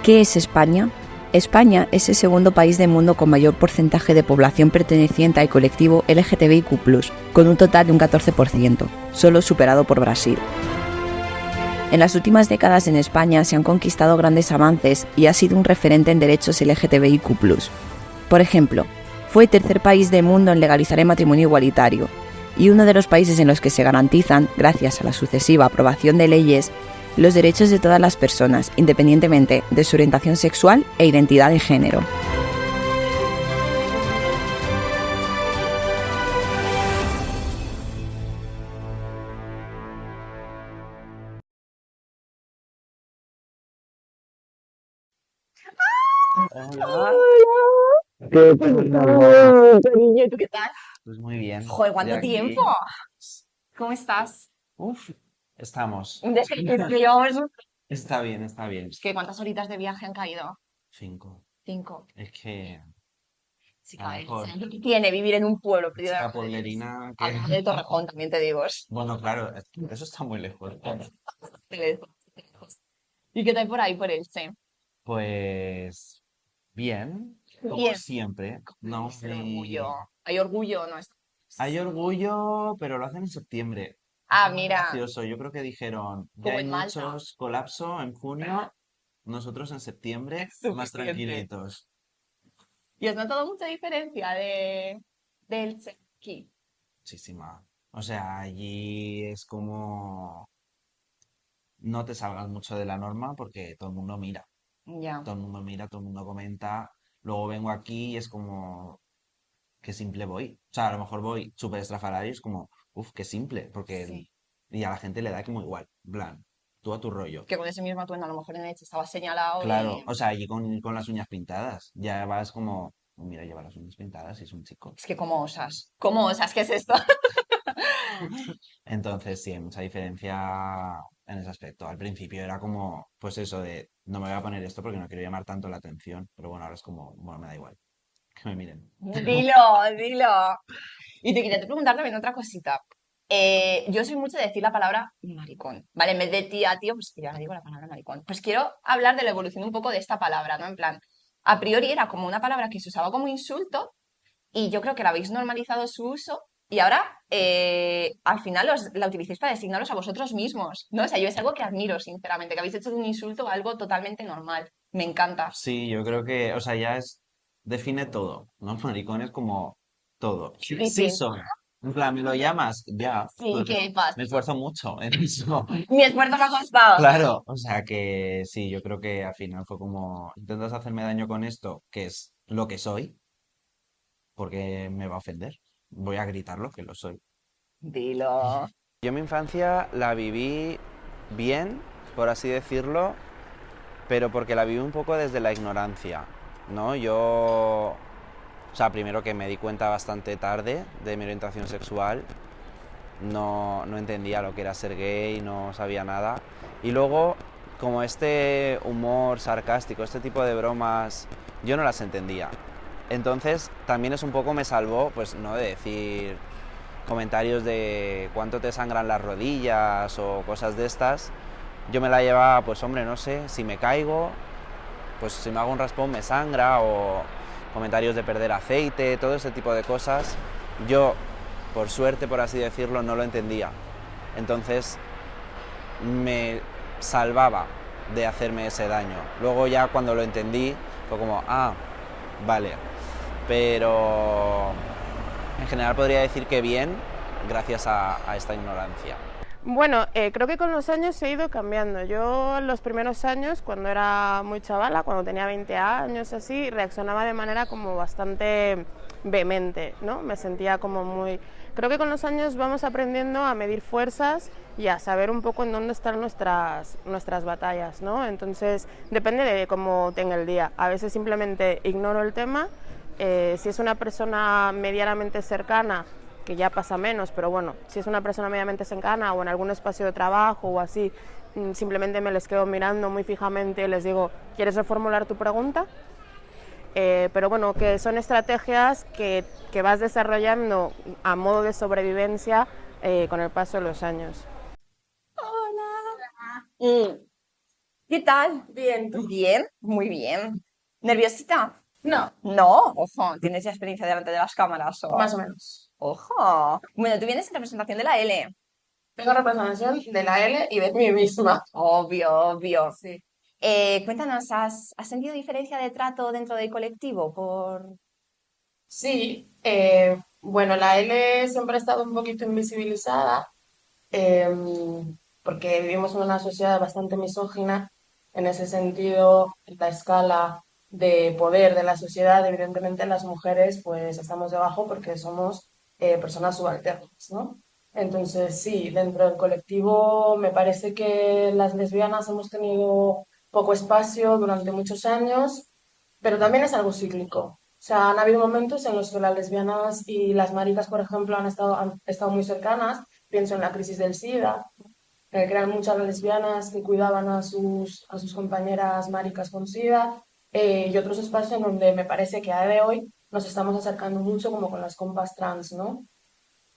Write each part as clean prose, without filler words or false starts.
¿Qué es España? España es el segundo país del mundo con mayor porcentaje de población perteneciente al colectivo LGTBIQ+, con un total de un 14%, solo superado por Brasil. En las últimas décadas en España se han conquistado grandes avances y ha sido un referente en derechos LGTBIQ+. Por ejemplo, fue el tercer país del mundo en legalizar el matrimonio igualitario y uno de los países en los que se garantizan, gracias a la sucesiva aprobación de leyes, los derechos de todas las personas, independientemente de su orientación sexual e identidad de género. Hola. ¿Qué tal? Cariño, ¿y tú qué tal? Pues muy bien. Joder, ¿cuánto Estoy aquí. tiempo? ¿Cómo estás? Uf, estamos. Un desafío. Está bien, está bien. Es que ¿cuántas horitas de viaje han caído? 5. 5. Es que Sí, a lo cae. mejor ¿Sabes lo que tiene vivir en un pueblo perdido de chica las redes? pueblerina Al que... lado de Torrejón, también te digo. Bueno, claro, eso está muy lejos. ¿Y qué tal por ahí, por Elche? Pues bien, como Bien. siempre. No, Es el orgullo. ¿Hay orgullo o no? hay orgullo, pero lo hacen en septiembre. Ah, Es muy mira, gracioso. Yo creo que dijeron, ya como hay en Malta. muchos colapso en junio, nosotros en septiembre más Suficiente. tranquilitos. ¿Y has notado mucha diferencia de Elche aquí? Muchísima. O sea, allí es como no te salgas mucho de la norma porque todo el mundo mira, Ya. todo el mundo mira, todo el mundo comenta. Luego vengo aquí y es como, qué simple voy. O sea, a lo mejor voy súper estrafalario y es como, uff, qué simple, porque Sí. y a la gente le da como igual, en plan, tú a tu rollo. Que con ese mismo atuendo a lo mejor en Elche estaba señalado Claro, y... o sea, allí con las uñas pintadas, ya vas como, mira, lleva las uñas pintadas y es un chico. Es que ¿cómo osas? ¿Cómo osas? ¿Qué es esto? Entonces, sí, hay mucha diferencia en ese aspecto. Al principio era como, pues eso de, no me voy a poner esto porque no quiero llamar tanto la atención, pero bueno, ahora es como, bueno, me da igual, que me miren. Dilo, dilo. Y te quería preguntar también otra cosita. Yo soy mucho de decir la palabra maricón, ¿vale? En vez de tía, tío, pues yo ahora digo la palabra maricón. Pues quiero hablar de la evolución un poco de esta palabra, ¿no? En plan, a priori era como una palabra que se usaba como insulto y yo creo que la habéis normalizado su uso y ahora al final la utilicéis para designaros a vosotros mismos, ¿no? O sea, yo es algo que admiro, sinceramente, que habéis hecho de un insulto algo totalmente normal. Me encanta. Sí, yo creo que, o sea, ya es, define todo, ¿no? Maricón es como todo. Sí Flipping. son. En plan, me lo llamas, ya, Sí, pues ¿qué pasa? me esfuerzo mucho en eso. Mi esfuerzo me ha costado. Claro, o sea que sí, yo creo que al final fue como, intentas hacerme daño con esto, que es lo que soy, porque me va a ofender. Voy a gritarlo que lo soy. Dilo. Yo mi infancia la viví bien, por así decirlo, pero porque la viví un poco desde la ignorancia, ¿no? O sea, primero que me di cuenta bastante tarde de mi orientación sexual, no entendía lo que era ser gay, no sabía nada. Y luego, como este humor sarcástico, este tipo de bromas, yo no las entendía. Entonces, también es un poco me salvó, pues, no de decir comentarios de cuánto te sangran las rodillas o cosas de estas. Yo me la llevaba, pues hombre, no sé, si me caigo, pues si me hago un raspón me sangra, o comentarios de perder aceite, todo ese tipo de cosas. Yo, por suerte, por así decirlo, no lo entendía. Entonces me salvaba de hacerme ese daño. Luego ya cuando lo entendí fue como, ah, vale. Pero en general podría decir que bien, gracias a esta ignorancia. Bueno, creo que con los años he ido cambiando. Yo en los primeros años, cuando era muy chavala, cuando tenía 20 años así, reaccionaba de manera como bastante vehemente, ¿no? Me sentía como muy... Creo que con los años vamos aprendiendo a medir fuerzas y a saber un poco en dónde están nuestras batallas, ¿no? Entonces, depende de cómo tenga el día. A veces simplemente ignoro el tema. Si es una persona medianamente cercana, que ya pasa menos, pero bueno, si es una persona medianamente cercana o en algún espacio de trabajo o así, simplemente me les quedo mirando muy fijamente y les digo, ¿quieres reformular tu pregunta? Pero bueno, que son estrategias que vas desarrollando a modo de sobrevivencia con el paso de los años. Hola. ¿Qué tal? Bien, ¿tú? Bien, muy bien. ¿Nerviosita? No, No, ojo, ¿tienes ya experiencia delante de las cámaras? más o menos. Ojo. Bueno, tú vienes en representación de la L. Tengo representación de la L y de mí misma. Obvio, obvio. Sí. Cuéntanos, ¿has sentido diferencia de trato dentro del colectivo Sí, bueno, la L siempre ha estado un poquito invisibilizada porque vivimos en una sociedad bastante misógina. En ese sentido, la escala de poder de la sociedad, evidentemente las mujeres pues estamos debajo porque somos personas subalternas, ¿no? Entonces, sí, dentro del colectivo me parece que las lesbianas hemos tenido poco espacio durante muchos años, pero también es algo cíclico. O sea, han habido momentos en los que las lesbianas y las maricas, por ejemplo, han estado muy cercanas. Pienso en la crisis del SIDA, en el que eran muchas lesbianas que cuidaban a sus compañeras maricas con SIDA, y otros espacios en donde me parece que a día de hoy nos estamos acercando mucho, como con las compas trans, ¿no?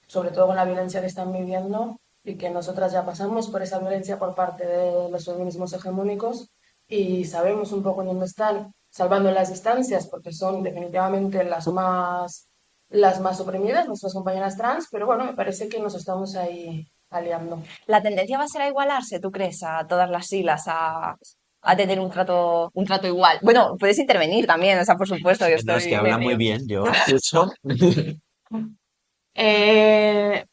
Sobre todo con la violencia que están viviendo y que nosotras ya pasamos por esa violencia por parte de los feminismos hegemónicos y sabemos un poco en dónde están, salvando las distancias, porque son definitivamente las más oprimidas, nuestras compañeras trans, pero bueno, me parece que nos estamos ahí aliando. la tendencia va a ser a igualarse, tú crees, a todas las siglas, a tener un trato igual? Bueno, puedes intervenir también, o sea, por supuesto, yo No, es que estoy habla de muy río. bien, yo escucho. Eh,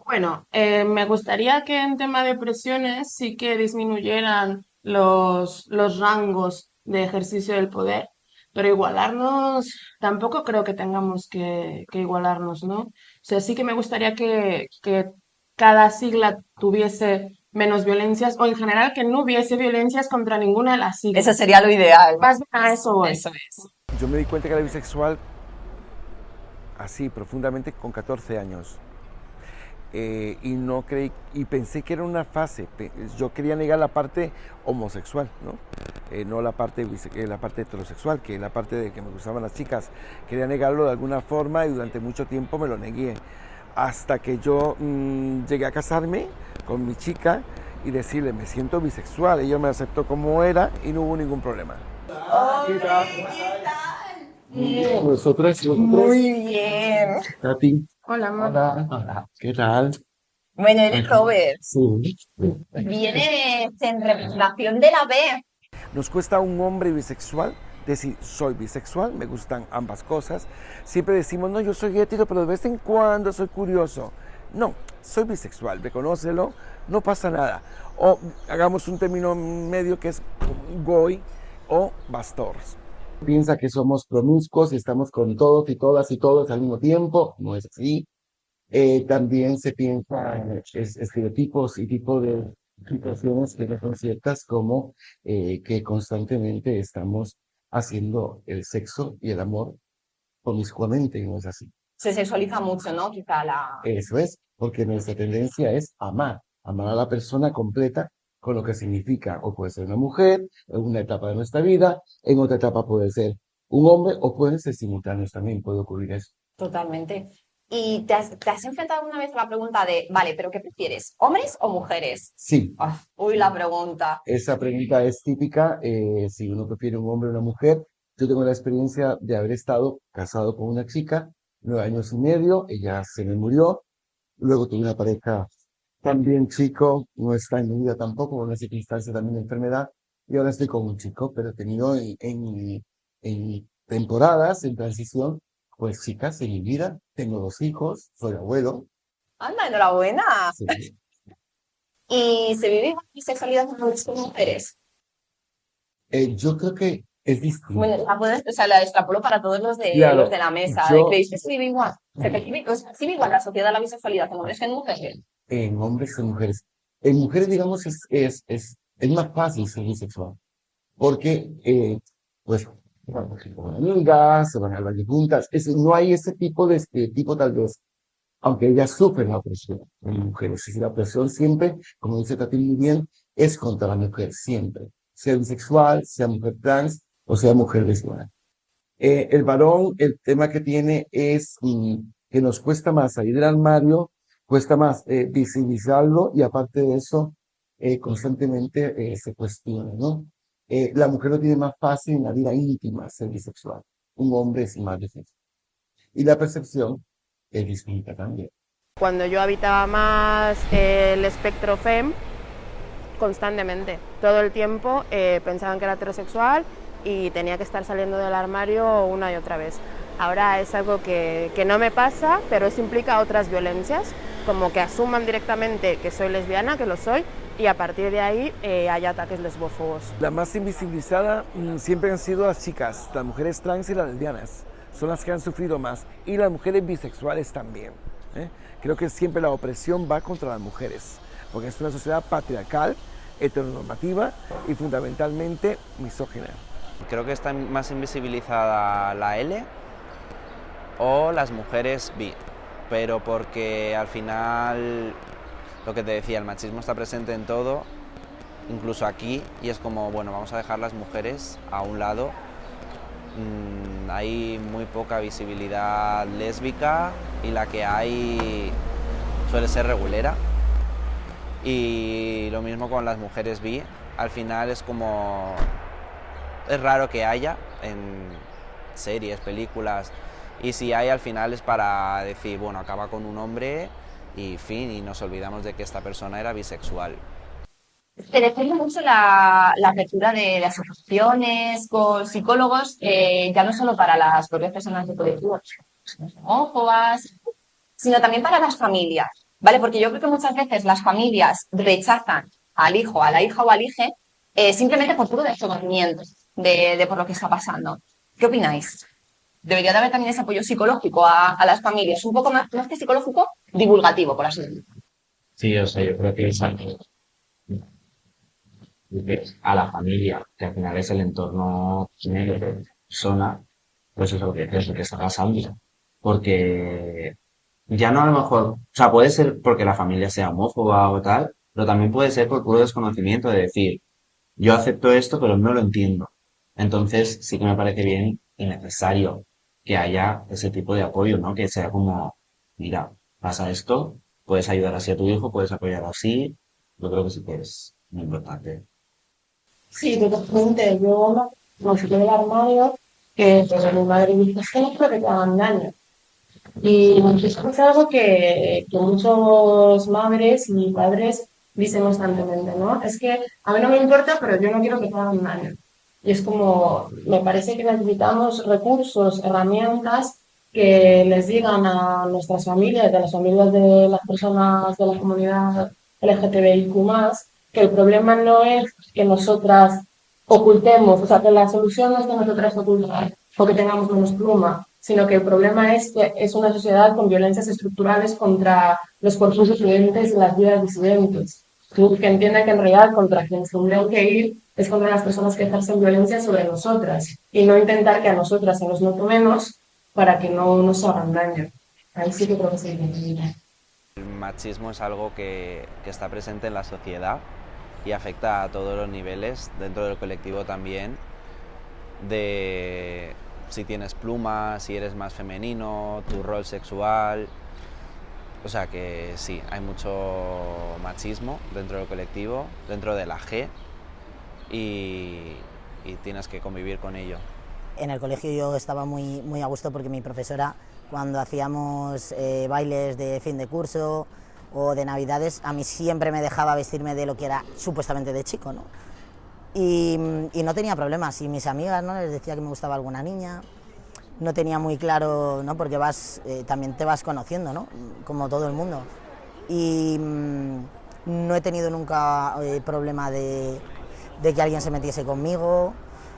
bueno, me gustaría que en tema de presiones sí que disminuyeran los rangos de ejercicio del poder, pero igualarnos, tampoco creo que tengamos que igualarnos, ¿no? O sea, sí que me gustaría que cada sigla tuviese menos violencias o en general que no hubiese violencias contra ninguna de las Eso siglas. sería lo ideal. Más bien a eso voy. Eso es. Yo me di cuenta que era bisexual así, profundamente, con 14 años. Y no creí, y pensé que era una fase. Yo quería negar la parte homosexual, ¿no? No la parte heterosexual, que la parte de que me gustaban las chicas. Quería negarlo de alguna forma y durante mucho tiempo me lo negué. Hasta que yo llegué a casarme con mi chica y decirle, me siento bisexual. Ella me aceptó como era y no hubo ningún problema. Nosotras, Muy bien. Tati. Hola, mamá. Hola. Hola. ¿Qué tal? Bueno, eres Robert. Sí. Vienes en representación de la B. Nos cuesta a un hombre bisexual decir, soy bisexual, me gustan ambas cosas. Siempre decimos, no, yo soy hetero, pero de vez en cuando soy curioso. No, soy bisexual, reconócelo, no pasa nada. O hagamos un término medio que es goy o bastors. Piensa que somos promiscuos y estamos con todos y todas y todos al mismo tiempo. No es así. También se piensa en estereotipos y tipo de situaciones que no son ciertas, como que constantemente estamos haciendo el sexo y el amor promiscuamente, y no es así. Se sexualiza mucho, ¿no? Quizá la... Eso es, porque nuestra tendencia es amar a la persona completa con lo que significa, o puede ser una mujer en una etapa de nuestra vida, en otra etapa puede ser un hombre, o pueden ser simultáneos también, puede ocurrir eso. Totalmente. ¿Y te has enfrentado alguna vez a la pregunta de, vale, pero qué prefieres, hombres o mujeres? Sí, Ah, uy, la pregunta. esa pregunta es típica, si uno prefiere un hombre o una mujer. Yo tengo la experiencia de haber estado casado con una chica, 9 años y medio, ella se me murió, luego tuve una pareja también chico, no está en mi vida tampoco, por una circunstancia también de enfermedad, y ahora estoy con un chico, pero he tenido en temporadas, en transición, pues chicas en mi vida, tengo 2 hijos, soy abuelo. Anda, enhorabuena. Sí. ¿Y se vive igual bisexualidad con hombres que con mujeres? Yo creo que es distinto. Bueno, o sea, la extrapolo para todos Claro, los de la mesa. yo- ¿Creéis que se vive igual? ¿Se percibe, o sea, se vive igual la sociedad la bisexualidad en hombres que en mujeres? En hombres y mujeres. En mujeres, digamos, es más fácil ser bisexual, porque, pues, bueno, con amigas, se van al baño juntas, no hay ese tipo de estereotipo tal vez, aunque ellas sufren la opresión en mujeres. Y la opresión siempre, como dice Tati muy bien, es contra la mujer, siempre. Sea bisexual, sea mujer trans o sea mujer lesbiana. El varón, el tema que tiene es que nos cuesta más salir del armario, cuesta más visibilizarlo y aparte de eso, constantemente se cuestiona, ¿no? La mujer lo tiene más fácil en la vida íntima ser bisexual, un hombre es más difícil. Y la percepción es distinta también. Cuando yo habitaba más el espectro FEM, constantemente, todo el tiempo pensaban que era heterosexual y tenía que estar saliendo del armario una y otra vez. Ahora es algo que no me pasa, pero eso implica otras violencias, como que asuman directamente que soy lesbiana, que lo soy, y a partir de ahí hay ataques lesbófobos. La más invisibilizada siempre han sido las chicas, las mujeres trans y las lesbianas. Son las que han sufrido más. Y las mujeres bisexuales también. Creo que siempre la opresión va contra las mujeres, porque es una sociedad patriarcal, heteronormativa y fundamentalmente misógina. Creo que está más invisibilizada la L o las mujeres bi, pero porque al final, lo que te decía, el machismo está presente en todo, incluso aquí, y es como, bueno, vamos a dejar las mujeres a un lado. Hay muy poca visibilidad lésbica y la que hay suele ser regulera. Y lo mismo con las mujeres bi, al final es como, es raro que haya en series, películas, y si hay al final es para decir, bueno, acaba con un hombre y fin, y nos olvidamos de que esta persona era bisexual. Te defiende mucho la apertura de asociaciones con psicólogos, ya no solo para las propias personas de colectivos homófobas, sino también para las familias, ¿vale? Porque yo creo que muchas veces las familias rechazan al hijo, a la hija o al hije simplemente por puro desconocimiento de por lo que está pasando. ¿Qué opináis? Debería de haber también ese apoyo psicológico a las familias, un poco más que psicológico, divulgativo, por así decirlo. Sí, o sea, yo creo que es algo a la familia, que al final es el entorno de la persona, pues es lo que es lo que está pasando. Porque ya no a lo mejor, o sea, puede ser porque la familia sea homófoba o tal, pero también puede ser por puro desconocimiento de decir, yo acepto esto, pero no lo entiendo. Entonces sí que me parece bien y necesario que haya ese tipo de apoyo, ¿no? Que sea como, mira, pasa esto, puedes ayudar así a tu hijo, puedes apoyar así. Yo creo que sí que es muy importante. Sí, totalmente. Yo me fui del armario que pues, mi madre dice, es que no creo que te hagan daño. Y esto es algo que muchos madres y padres dicen constantemente, ¿no? Es que a mí no me importa, pero yo no quiero que te hagan daño. Y es como, me parece que necesitamos recursos, herramientas que les digan a nuestras familias, de las familias de las personas de la comunidad LGTBIQ+, que el problema no es que nosotras ocultemos, o sea, que la solución no es que nosotras ocultar o que tengamos menos pluma, sino que el problema es que es una sociedad con violencias estructurales contra los cuerpos disidentes y las vidas disidentes. Que entiendan que en realidad contra quienes tendrían que ir es contra las personas que ejercen violencia sobre nosotras y no intentar que a nosotras se nos note menos para que no nos hagan daño. Ahí sí que creo que se entiende. El machismo es algo que está presente en la sociedad y afecta a todos los niveles, dentro del colectivo también, de si tienes pluma, si eres más femenino, tu rol sexual. O sea que sí, hay mucho machismo dentro del colectivo, dentro de la G, y tienes que convivir con ello. En el colegio yo estaba muy a gusto porque mi profesora, cuando hacíamos bailes de fin de curso o de navidades, a mí siempre me dejaba vestirme de lo que era supuestamente de chico, ¿no? Y no tenía problemas, y mis amigas, ¿no?, les decía que me gustaba alguna niña, no tenía muy claro, ¿no?, porque también te vas conociendo, ¿no?, como todo el mundo. Y no he tenido nunca problema de que alguien se metiese conmigo.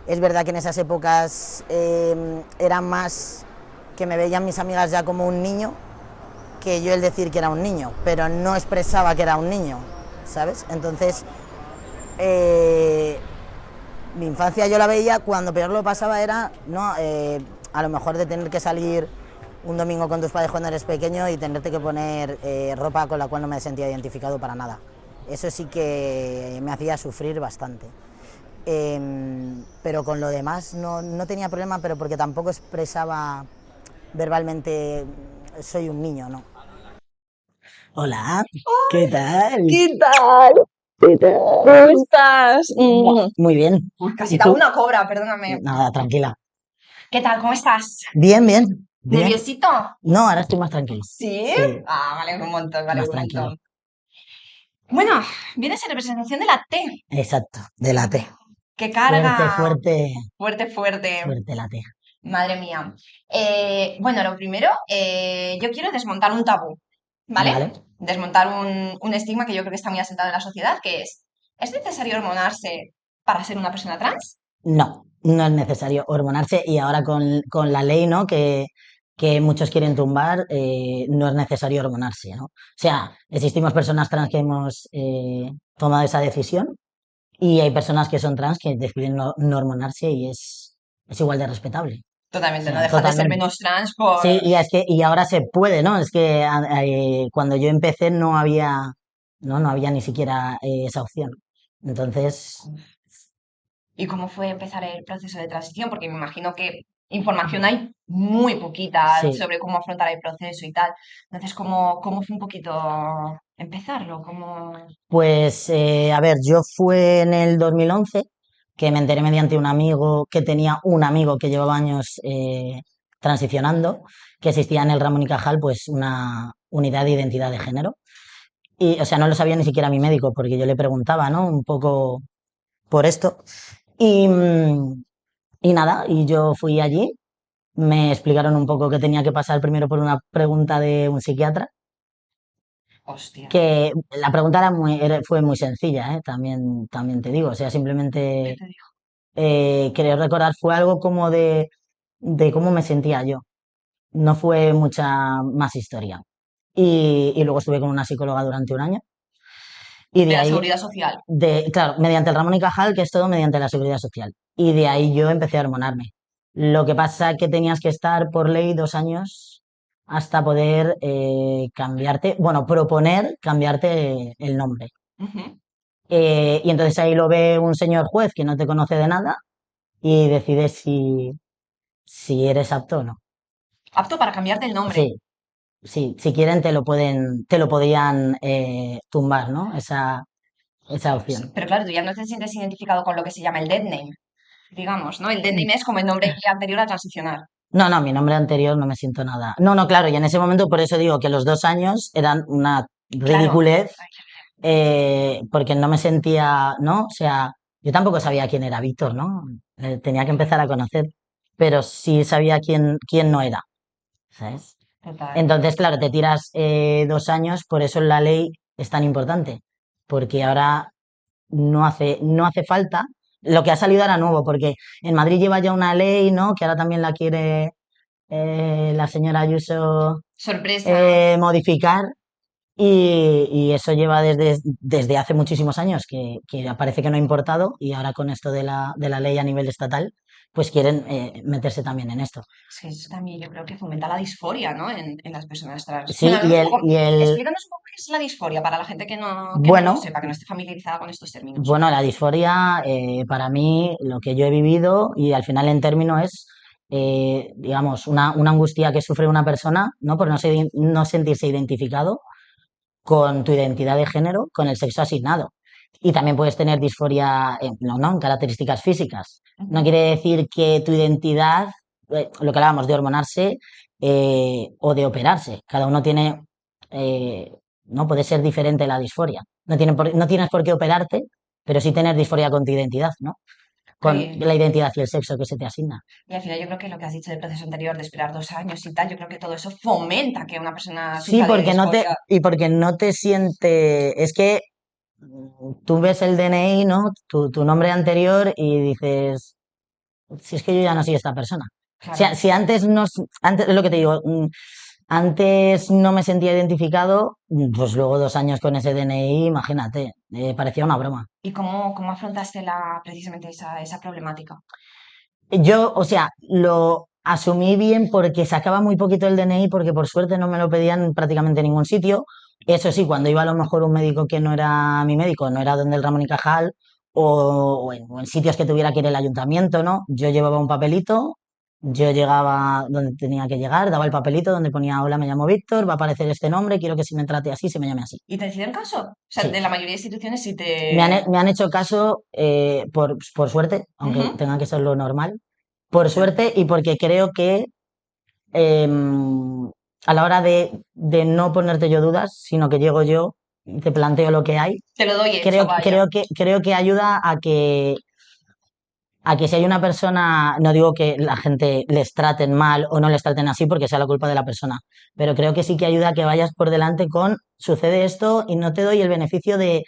Es verdad que en esas épocas era más que me veían mis amigas ya como un niño que yo el decir que era un niño, pero no expresaba que era un niño, ¿sabes? Entonces, mi infancia yo la veía, cuando peor lo pasaba era, ¿no?, a lo mejor de tener que salir un domingo con tus padres cuando eres pequeño y tenerte que poner ropa con la cual no me sentía identificado para nada. Eso sí que me hacía sufrir bastante. Pero con lo demás no tenía problema, pero porque tampoco expresaba verbalmente soy un niño, ¿no? Hola, ¿qué tal? ¿Qué tal? ¿Cómo estás? Muy bien. Casi ¿Y te hago tú? una cobra, perdóname. Nada, tranquila. ¿Qué tal? ¿Cómo estás? Bien, bien. Bien. ¿Nerviosito? No, ahora estoy más tranquilo. ¿Sí? Sí, Ah, vale, un montón, vale, más un tranquilo. montón. Bueno, vienes en representación de la T. Exacto, de la T. ¡Qué Fuerte, carga! fuerte, Fuerte, fuerte. fuerte la T. Madre mía. Bueno, lo primero, yo quiero desmontar un tabú, ¿vale? Vale. Desmontar un estigma que yo creo que está muy asentado en la sociedad, que ¿es necesario hormonarse para ser una persona trans? No, no es necesario hormonarse y ahora con la ley, ¿no? Que muchos quieren tumbar, no es necesario hormonarse, ¿no? O sea, existimos personas trans que hemos tomado esa decisión y hay personas que son trans que deciden no hormonarse y es igual de respetable. O Totalmente, no sea, dejas de ser totalmente. menos trans por... Sí, y es que y ahora se puede, ¿no? Es que cuando yo empecé no había ni siquiera esa opción. Entonces, ¿Y cómo fue empezar el proceso de transición? Porque me imagino que información hay muy poquita sí, sobre cómo afrontar el proceso y tal. Entonces, ¿cómo fue un poquito empezarlo? ¿Cómo... pues a ver, yo fue en el 2011 que me enteré mediante un amigo que tenía un amigo que llevaba años transicionando, que existía en el Ramón y Cajal, pues una unidad de identidad de género. Y, o sea, no lo sabía ni siquiera mi médico, porque yo le preguntaba, ¿no? Un poco por esto. Y, y nada, y yo fui allí, me explicaron un poco que tenía que pasar primero por una pregunta de un psiquiatra, Hostia, que la pregunta fue muy sencilla, ¿eh? También te digo, o sea, ¿qué simplemente te dijo? creo recordar fue algo como de cómo me sentía yo, no fue mucha más historia. Y luego estuve con una psicóloga durante un año y De de la ahí, seguridad social. claro, mediante el Ramón y Cajal, que es todo mediante la seguridad social. Y de ahí yo empecé a hormonarme. Lo que pasa es que tenías que estar por ley 2 años hasta poder cambiarte, bueno, proponer cambiarte el nombre. Ujú. Y entonces ahí lo ve un señor juez que no te conoce de nada y decide si eres apto o no. Apto para cambiarte el nombre. Sí, sí, si quieren te lo podían tumbar, ¿no? Esa opción. Pero claro, tú ya no te sientes identificado con lo que se llama el dead name, digamos, ¿no? El dead name es como el nombre anterior a transicionar. No, no, mi nombre anterior no me siento nada. No, no, claro, y en ese momento por eso digo que los 2 años eran una Claro. ridiculez, porque no me sentía, ¿no? O sea, yo tampoco sabía quién era Víctor, ¿no? Tenía que empezar a conocer, pero sí sabía quién no era, ¿sabes? Total. Entonces, claro, te tiras 2 años, por eso la ley es tan importante, porque ahora no hace falta. Lo que ha salido ahora nuevo, porque en Madrid lleva ya una ley, ¿no? Que ahora también la quiere la señora Ayuso Sorpresa. modificar y eso lleva desde hace muchísimos años que parece que no ha importado y ahora con esto de la ley a nivel estatal, pues quieren meterse también en esto. Es que eso también yo creo que fomenta la disforia, ¿no? En las personas trans. Bueno, Sí, y hablemos un el, poco, y el, explícanos un poco qué es la disforia para la gente que no lo bueno, sepa, que no esté familiarizada con estos términos. bueno, la disforia para mí, lo que yo he vivido y al final en término es, digamos, una angustia que sufre una persona, ¿no? Por no sentirse identificado con tu identidad de género, con el sexo asignado. Y también puedes tener disforia no, en características físicas. No Ujú. quiere decir que tu identidad, lo que hablábamos de hormonarse o de operarse, cada uno tiene, no puede ser diferente la disforia. No tienes por qué operarte, pero sí tener disforia con tu identidad, ¿no? Con Y, la identidad y el sexo que se te asigna. y al final yo creo que lo que has dicho del proceso anterior de esperar 2 años y tal, yo creo que todo eso fomenta que una persona Sí, sufra de disforia. porque no te siente, es que tú ves el DNI, ¿no? Tu nombre anterior y dices, si es que yo ya no soy esta persona. O sea, Claro. si antes no, antes, es lo que te digo, antes no me sentía identificado, pues luego 2 años con ese DNI, imagínate, parecía una broma. ¿Y cómo afrontaste precisamente esa problemática? Yo, o sea, lo asumí bien porque sacaba muy poquito el DNI, porque por suerte no me lo pedían prácticamente en ningún sitio. Eso sí, cuando iba a lo mejor un médico que no era mi médico, no era donde el Ramón y Cajal, o en sitios que tuviera que ir el ayuntamiento, ¿no? Yo llevaba un papelito Yo llegaba donde tenía que llegar, daba el papelito donde ponía hola, me llamo Víctor, va a aparecer este nombre, quiero que si me trate así, se me llame así. ¿Y te hicieron caso? O sea, Sí. de la mayoría de instituciones sí Me han hecho caso por suerte, aunque Ujú. tenga que ser lo normal, por suerte y porque creo que a la hora de no ponerte yo dudas, sino que llego yo y te planteo lo que hay, Te lo doy hecho, vaya. creo que ayuda a que si hay una persona, no digo que la gente les traten mal o no les traten así porque sea la culpa de la persona, pero creo que sí que ayuda a que vayas por delante con sucede esto y no te doy el beneficio de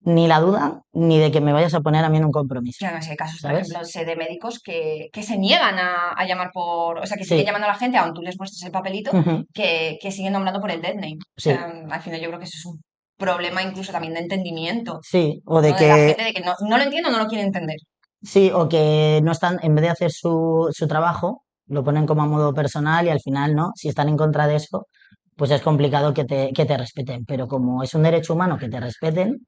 ni la duda ni de que me vayas a poner a mí en un compromiso, Claro, no sé, hay casos, por ¿sabes? ejemplo, sé de médicos que se niegan a llamar por, o sea, que siguen Sí, llamando a la gente, aun tú les muestres el papelito, ujú, que siguen nombrando por el dead name. O sí, sea, al final yo creo que eso es un problema incluso también de entendimiento, sí, o de ¿no? De la que gente, de que no lo entiendo, no lo quiere entender. sí, o que no están, en vez de hacer su trabajo, lo ponen como a modo personal y al final no, si están en contra de eso, pues es complicado que te respeten, pero como es un derecho humano que te respeten,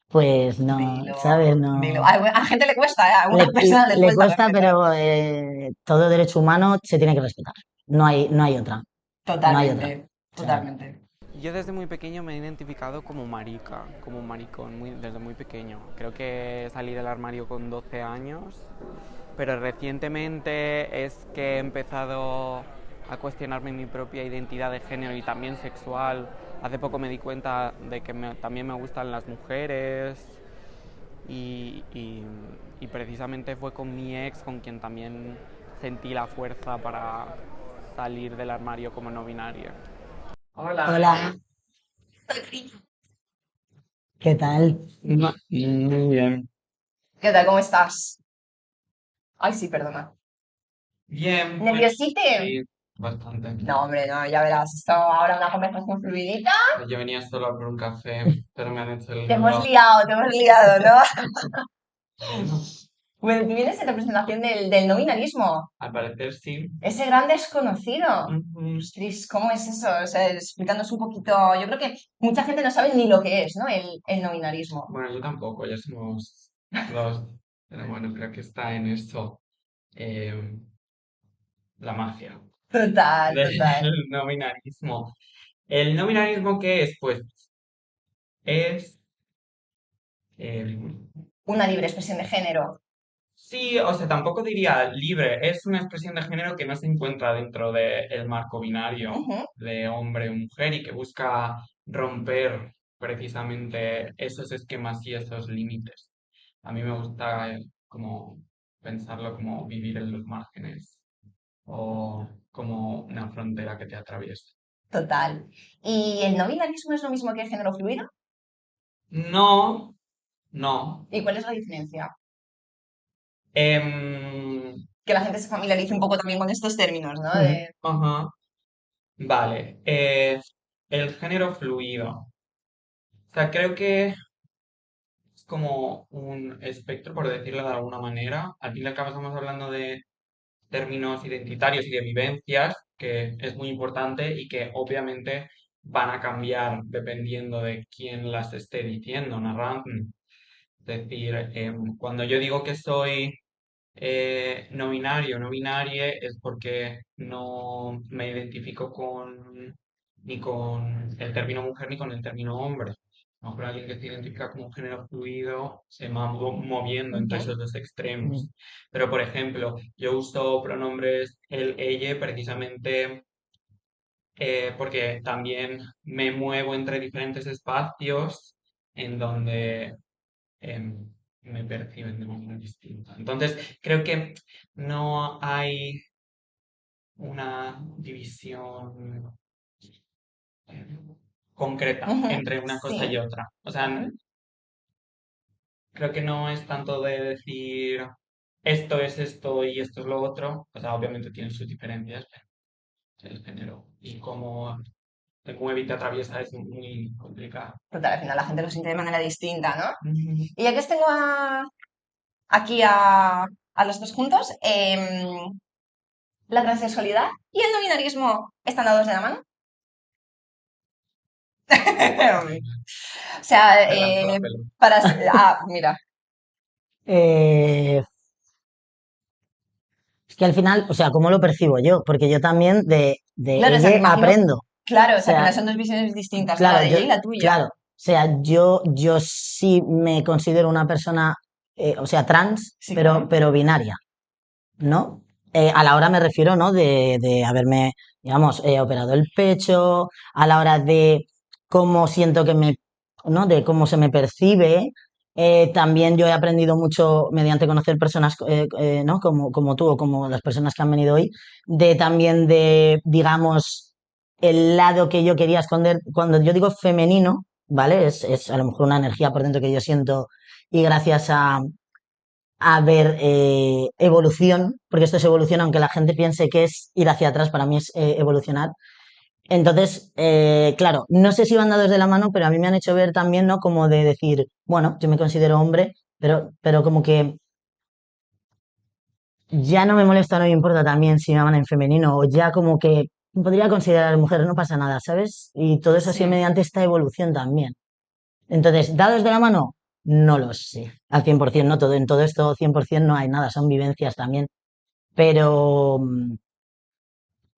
pues no, Dilo, ¿sabes? dilo. No. A la gente le cuesta, ¿eh? A algunas personas les Le cuesta cuesta, respetar. pero todo derecho humano se tiene que respetar. No hay otra. No hay otra. Totalmente, O sea, totalmente. Yo desde muy pequeño me he identificado como marica, como maricón, desde muy pequeño. Creo que salí del armario con 12 años, pero recientemente es que he empezado a cuestionarme mi propia identidad de género y también sexual. Hace poco me di cuenta de que también me gustan las mujeres y, y- y precisamente fue con mi ex con quien también sentí la fuerza para salir del armario como no binaria. hola, ¿qué tal? Muy bien. ¿Qué tal? ¿Cómo estás? Ay, sí, perdona. Bien, pues ¿Nerviosite? sí, bastante. No, hombre, no, ya verás. Esto ahora una conversación fluidita. Yo venía solo a por un café, pero me han hecho el lío. Te hemos liado, ¿no? Bueno, Bueno, tú vienes en representación del no binarismo, al parecer sí. ese gran desconocido. Ujú. Ostras, ¿cómo es eso? O sea, explícanos un poquito. Yo creo que mucha gente no sabe ni lo que es, ¿no? El no binarismo. Bueno, yo tampoco, ya somos dos. Pero bueno, creo que está en eso eh, la magia Total, del total. no binarismo. ¿El no binarismo qué es? Pues es eh, Una libre expresión de género. sí, o sea, tampoco diría libre, es una expresión de género que no se encuentra dentro del marco binario Ujú. de hombre o mujer y que busca romper precisamente esos esquemas y esos límites. A mí me gusta como pensarlo como vivir en los márgenes o como una frontera que te atraviesa. Total. ¿Y el no binarismo es lo mismo que el género fluido? No, no. ¿Y cuál es la diferencia? Em, Que la gente se familiarice un poco también con estos términos, ¿no? Ujú. ajá, vale. El género fluido. O sea, creo que es como un espectro, por decirlo de alguna manera. Al fin y al cabo estamos hablando de términos identitarios y de vivencias, que es muy importante y que obviamente van a cambiar dependiendo de quién las esté diciendo, narrando. Es decir, cuando yo digo que soy no binario, no binarie, es porque no me identifico ni con el término mujer ni con el término hombre. A lo mejor alguien que se identifica como un género fluido se va moviendo entre Ujú. esos dos Ujú. extremos. Pero, por ejemplo, yo uso pronombres él, ella, precisamente porque también me muevo entre diferentes espacios en donde em, me perciben de manera distinta. Entonces, creo que no hay una división concreta Ujú. entre una cosa y Sí. otra. O sea, Vale. creo que no es tanto de decir esto es esto y esto es lo otro. O sea, obviamente tienen sus diferencias, pero el género y cómo te mueve y te atraviesa es muy complicado. Total, al final la gente lo siente de manera distinta, ¿no? Ujú. Y ya que os tengo aquí a los dos juntos, ¿la transexualidad y el no binarismo están dados de la mano? O sea, Me lanzo la pelota. para... Ah, mira. Eh, Es que al final, o sea, ¿cómo lo percibo yo? Porque yo también de Claro, o sea, me ella imagino, aprendo. claro, O o sea, que no sea, son dos visiones distintas, la claro, de ella y la tuya. claro, o sea, yo sí me considero una persona, o sea, trans, Sí, pero, claro. pero binaria, ¿no? A la hora me refiero, ¿no? De haberme, digamos, operado el pecho, a la hora de cómo siento que me, ¿no? De cómo se me percibe. También yo he aprendido mucho mediante conocer personas, ¿no? Como tú o como las personas que han venido hoy, de también de, digamos, el lado que yo quería esconder. Cuando yo digo femenino, ¿vale? Es a lo mejor una energía por dentro que yo siento y gracias a ver evolución, porque esto es evolución, aunque la gente piense que es ir hacia atrás, para mí es evolucionar. Entonces, claro, no sé si van dados de la mano, pero a mí me han hecho ver también, ¿no? Como de decir, bueno, yo me considero hombre, pero como que ya no me molesta, no me importa también si me llaman en femenino, o ya como que podría considerar mujer, no pasa nada, ¿sabes? Y todo eso ha sido Sí. mediante esta evolución también. Entonces, ¿dados de la mano? No lo sé, al 100%, no todo, en todo esto 100% no hay nada, son vivencias también, pero,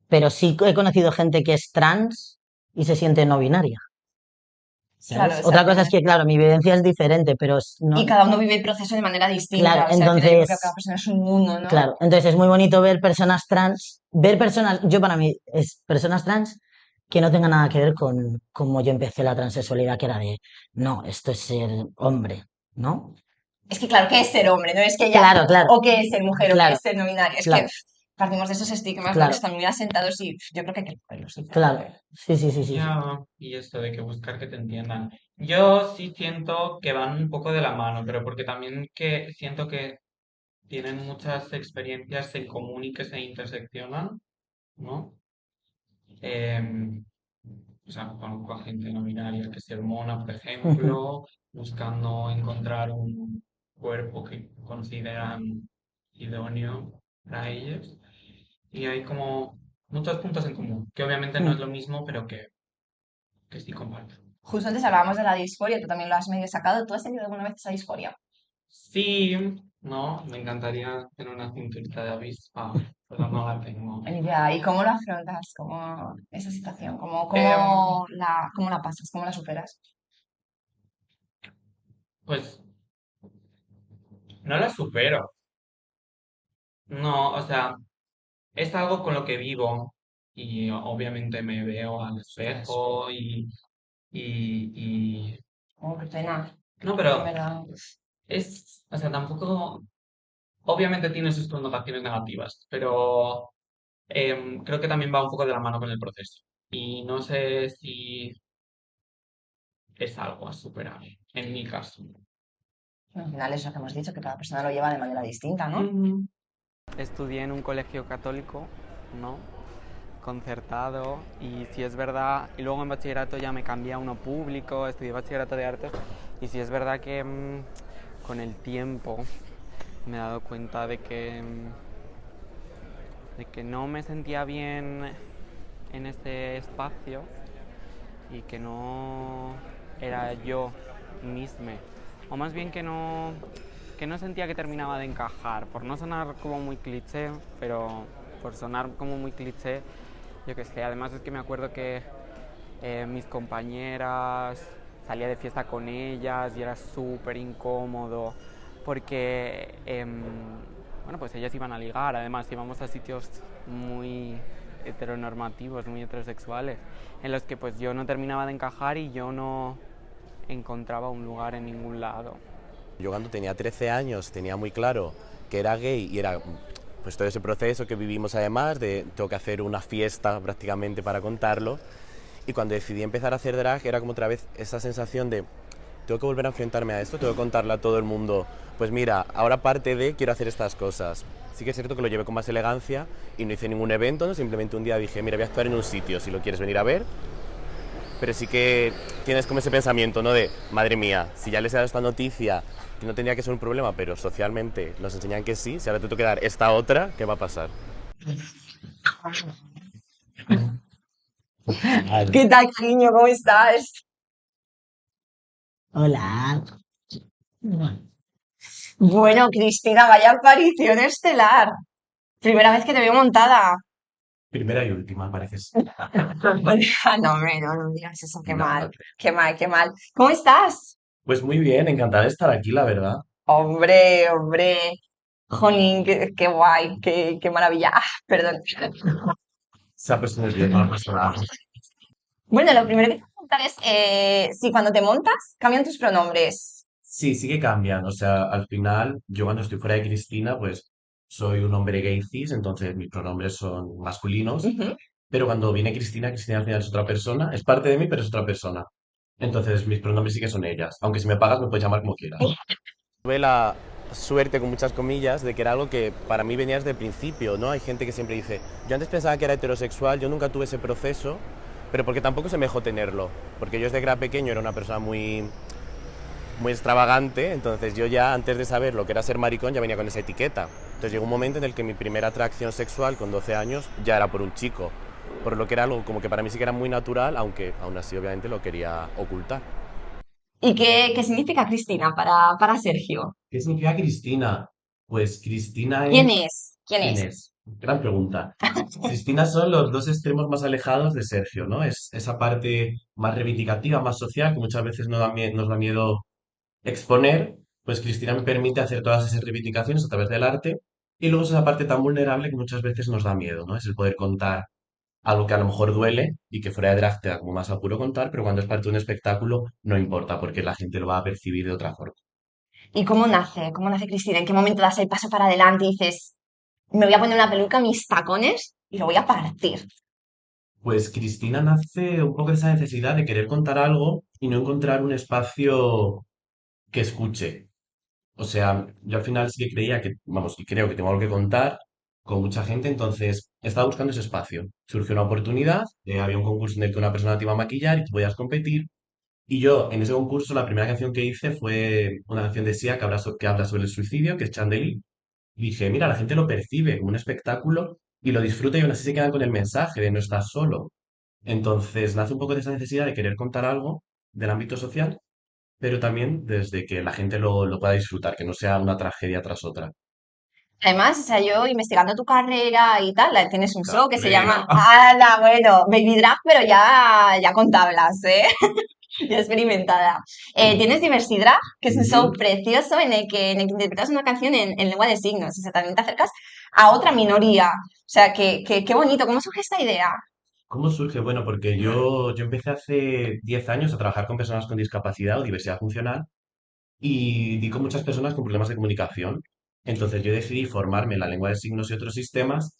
pero sí he conocido gente que es trans y se siente no binaria, Claro, ¿sabes? o sea, Otra cosa es que, claro, mi vivencia es diferente, pero y no, cada uno vive el proceso de manera claro, distinta, o sea, al final yo creo que cada entonces, persona es un mundo, ¿no? claro, entonces es muy bonito ver personas trans, ver personas, yo para mí es personas trans que no tengan nada que ver con cómo yo empecé la transexualidad, que era de, no, esto es ser hombre, ¿no? Es que claro, ¿qué es ser hombre? No es que ya, Claro, claro, o qué es ser mujer, o qué claro, es ser no binario. Es que claro, partimos de esos estigmas, ¿no? Que claro, están muy asentados y yo creo que hay que romperlos, claro, sinceramente. sí, sí, sí, sí, sí. Ya, y esto de que buscar que te entiendan. Yo sí siento que van un poco de la mano, pero porque también que siento que tienen muchas experiencias en común y que se interseccionan, ¿no? Em, o sea, conozco a gente no binaria que se hormona, por ejemplo, buscando encontrar un cuerpo que consideran idóneo para ellos. Y hay como muchos puntos en común, que obviamente no es lo mismo, pero que sí comparto. Justo antes hablábamos de la disforia, tú también lo has medio sacado. ¿Tú has tenido alguna vez esa disforia? Sí, no, me encantaría tener una cinturita de avispa, pero no la tengo. Ya, ¿y cómo lo afrontas? ¿Cómo esa situación? Em, ¿Cómo la pasas? ¿Cómo la superas? pues no la supero. No, o sea, es algo con lo que vivo y obviamente me veo al espejo y... Oh, qué pena, No, en pero verdad. es, o sea, tampoco, obviamente tiene sus connotaciones negativas, pero creo que también va un poco de la mano con el proceso. Y no sé si es algo a superar, en mi caso. Al final es lo que hemos dicho, que cada persona lo lleva de manera distinta, ¿no? Ujú. Estudié en un colegio católico, ¿no? Concertado, y si es verdad, y luego en bachillerato ya me cambié a uno público, estudié bachillerato de artes, y si es verdad que con el tiempo me he dado cuenta de que no me sentía bien en ese espacio y que no era yo misma, o más bien que no sentía que terminaba de encajar, por no sonar como muy cliché, pero por sonar como muy cliché, yo qué sé. Además es que me acuerdo que mis compañeras, salía de fiesta con ellas y era súper incómodo porque, bueno, pues ellas iban a ligar, además íbamos a sitios muy heteronormativos, muy heterosexuales, en los que pues yo no terminaba de encajar y yo no encontraba un lugar en ningún lado. Yo cuando tenía 13 años tenía muy claro que era gay y era pues todo ese proceso que vivimos además de tengo que hacer una fiesta prácticamente para contarlo, y cuando decidí empezar a hacer drag era como otra vez esa sensación de tengo que volver a enfrentarme a esto, tengo que contarle a todo el mundo, pues mira, ahora aparte de quiero hacer estas cosas. Sí que es cierto que lo llevé con más elegancia y no hice ningún evento, ¿no? Simplemente un día dije, mira, voy a actuar en un sitio, si lo quieres venir a ver. Pero sí que tienes como ese pensamiento, ¿no? De, madre mía, si ya les he dado esta noticia, que no tendría que ser un problema, pero socialmente nos enseñan que sí, si ahora te tengo que dar esta otra, ¿qué va a pasar? ¿Qué tal, cariño? ¿Cómo estás? Hola. Bueno, Cristina, vaya aparición estelar. Primera vez que te veo montada. Primera y última, pareces. No, hombre, no digas eso, qué No, mal, no te. qué mal, qué mal. ¿Cómo estás? Pues muy bien, encantada de estar aquí, la verdad. Hombre, hombre. Jolín, qué guay, qué maravilla. Ah, perdón. Se ha puesto nervioso, no pasa nada. Bueno, lo primero que te voy a preguntar es si cuando te montas cambian tus pronombres. Sí, sí que cambian. O sea, al final, yo cuando estoy fuera de Cristina, pues soy un hombre gay cis, entonces mis pronombres son masculinos. Ujú. Pero cuando viene Cristina, Cristina al final es otra persona. Es parte de mí, pero es otra persona. Entonces mis pronombres sí que son ellas. Aunque si me pagas, me puedes llamar como quieras. Tuve la suerte, con muchas comillas, de que era algo que para mí venía desde el principio, ¿no? Hay gente que siempre dice, yo antes pensaba que era heterosexual, yo nunca tuve ese proceso, pero porque tampoco se me dejó tenerlo. Porque yo desde que era pequeño era una persona muy extravagante, entonces yo ya antes de saber lo que era ser maricón ya venía con esa etiqueta. Entonces llegó un momento en el que mi primera atracción sexual con 12 años ya era por un chico, por lo que era algo como que para mí sí que era muy natural, aunque aún así obviamente lo quería ocultar. ¿Y qué significa Cristina para Sergio? ¿Qué significa Cristina? Pues Cristina ¿Quién es... es? ¿Quién ¿Quién es? es? Gran pregunta. Cristina son los dos extremos más alejados de Sergio, ¿no? Es esa parte más reivindicativa, más social, que muchas veces nos da miedo exponer, pues Cristina me permite hacer todas esas reivindicaciones a través del arte. Y luego es esa parte tan vulnerable que muchas veces nos da miedo, ¿no? Es el poder contar algo que a lo mejor duele y que fuera de drag te da como más apuro contar, pero cuando es parte de un espectáculo no importa porque la gente lo va a percibir de otra forma. ¿Y cómo nace? ¿Cómo nace Cristina? ¿En qué momento das el paso para adelante y dices, me voy a poner una peluca, mis tacones y lo voy a partir? Pues Cristina nace un poco de esa necesidad de querer contar algo y no encontrar un espacio que escuche. O sea, yo al final sí que creía que, vamos, y creo que tengo algo que contar con mucha gente, entonces estaba buscando ese espacio. Surgió una oportunidad, había un concurso en el que una persona te iba a maquillar y tú podías competir. Y yo, en ese concurso, la primera canción que hice fue una canción de Sia que habla sobre el suicidio, que es Chandelier. Y dije, mira, la gente lo percibe como un espectáculo y lo disfruta y aún así se quedan con el mensaje de no estás solo. Entonces nace un poco de esa necesidad de querer contar algo del ámbito social, pero también desde que la gente lo pueda disfrutar, que no sea una tragedia tras otra. Además, o sea, yo investigando tu carrera y tal, tienes un show que se Carrera. llama ¡Hala! Bueno, Baby Drag, pero ya con tablas, ¿eh? Ya experimentada. Tienes Diversity Drag, que es un show Ujú. precioso en el que interpretas una canción en lengua de signos. O sea, también te acercas a otra minoría. O sea, qué bonito. ¿Cómo surge esta idea? ¿Cómo surge? Bueno, porque yo empecé hace 10 años a trabajar con personas con discapacidad o diversidad funcional y di con muchas personas con problemas de comunicación. Entonces yo decidí formarme en la lengua de signos y otros sistemas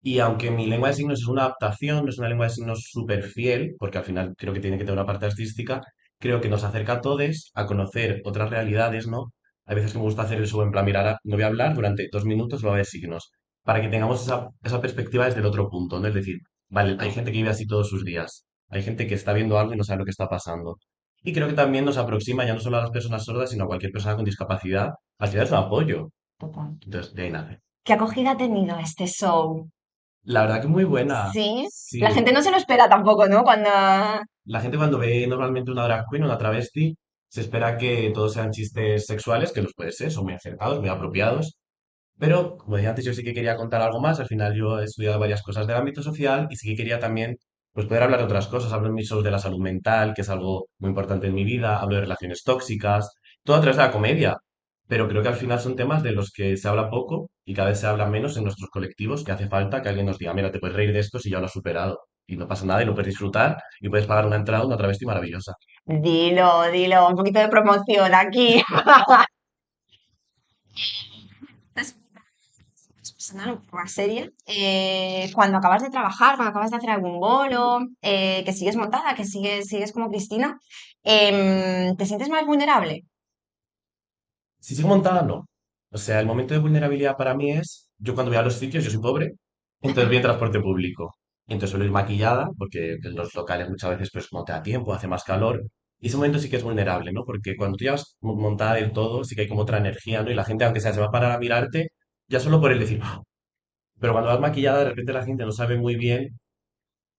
y aunque mi lengua de signos es una adaptación, no es una lengua de signos súper fiel, porque al final creo que tiene que tener una parte artística, creo que nos acerca a todos a conocer otras realidades, ¿no? Hay veces que me gusta hacer eso en plan, mirar, no voy a hablar durante 2 minutos, lo voy a de signos, para que tengamos esa perspectiva desde el otro punto, ¿no? Es decir, vale, hay gente que vive así todos sus días, hay gente que está viendo algo y no sabe lo que está pasando. Y creo que también nos aproxima ya no solo a las personas sordas, sino a cualquier persona con discapacidad. Al final es un apoyo. Total. Entonces, de ahí nace. ¿Qué acogida ha tenido este show? La verdad que muy buena. Sí. La Sí. gente no se lo espera tampoco, ¿no? Cuando... La gente cuando ve normalmente una drag queen, una travesti, se espera que todos sean chistes sexuales, que los puede ser, son muy acertados, muy apropiados. Pero, como decía antes, yo sí que quería contar algo más. Al final yo he estudiado varias cosas del ámbito social y sí que quería también pues, poder hablar de otras cosas. Hablo en mis shows de la salud mental, que es algo muy importante en mi vida. Hablo de relaciones tóxicas, todo a través de la comedia. Pero creo que al final son temas de los que se habla poco y cada vez se habla menos en nuestros colectivos, que hace falta que alguien nos diga, mira, te puedes reír de esto si ya lo has superado. Y no pasa nada y lo puedes disfrutar y puedes pagar una entrada a una travesti maravillosa. Dilo, dilo, un poquito de promoción aquí. Sonando un poco más seria. Cuando acabas de trabajar, cuando acabas de hacer algún bolo, que sigues montada, que sigues como Cristina, ¿te sientes más vulnerable? Si sigo montada, no. O sea, el momento de vulnerabilidad para mí es, yo cuando voy a los sitios, yo soy pobre, entonces voy en transporte público. Y entonces suelo ir maquillada, porque en los locales muchas veces pues no te da tiempo, hace más calor. Y ese momento sí que es vulnerable, ¿no? Porque cuando tú ya vas montada del todo, sí que hay como otra energía, ¿no? Y la gente, aunque sea, se va a parar a mirarte, ya solo por el decir, "Ah". Pero cuando vas maquillada, de repente la gente no sabe muy bien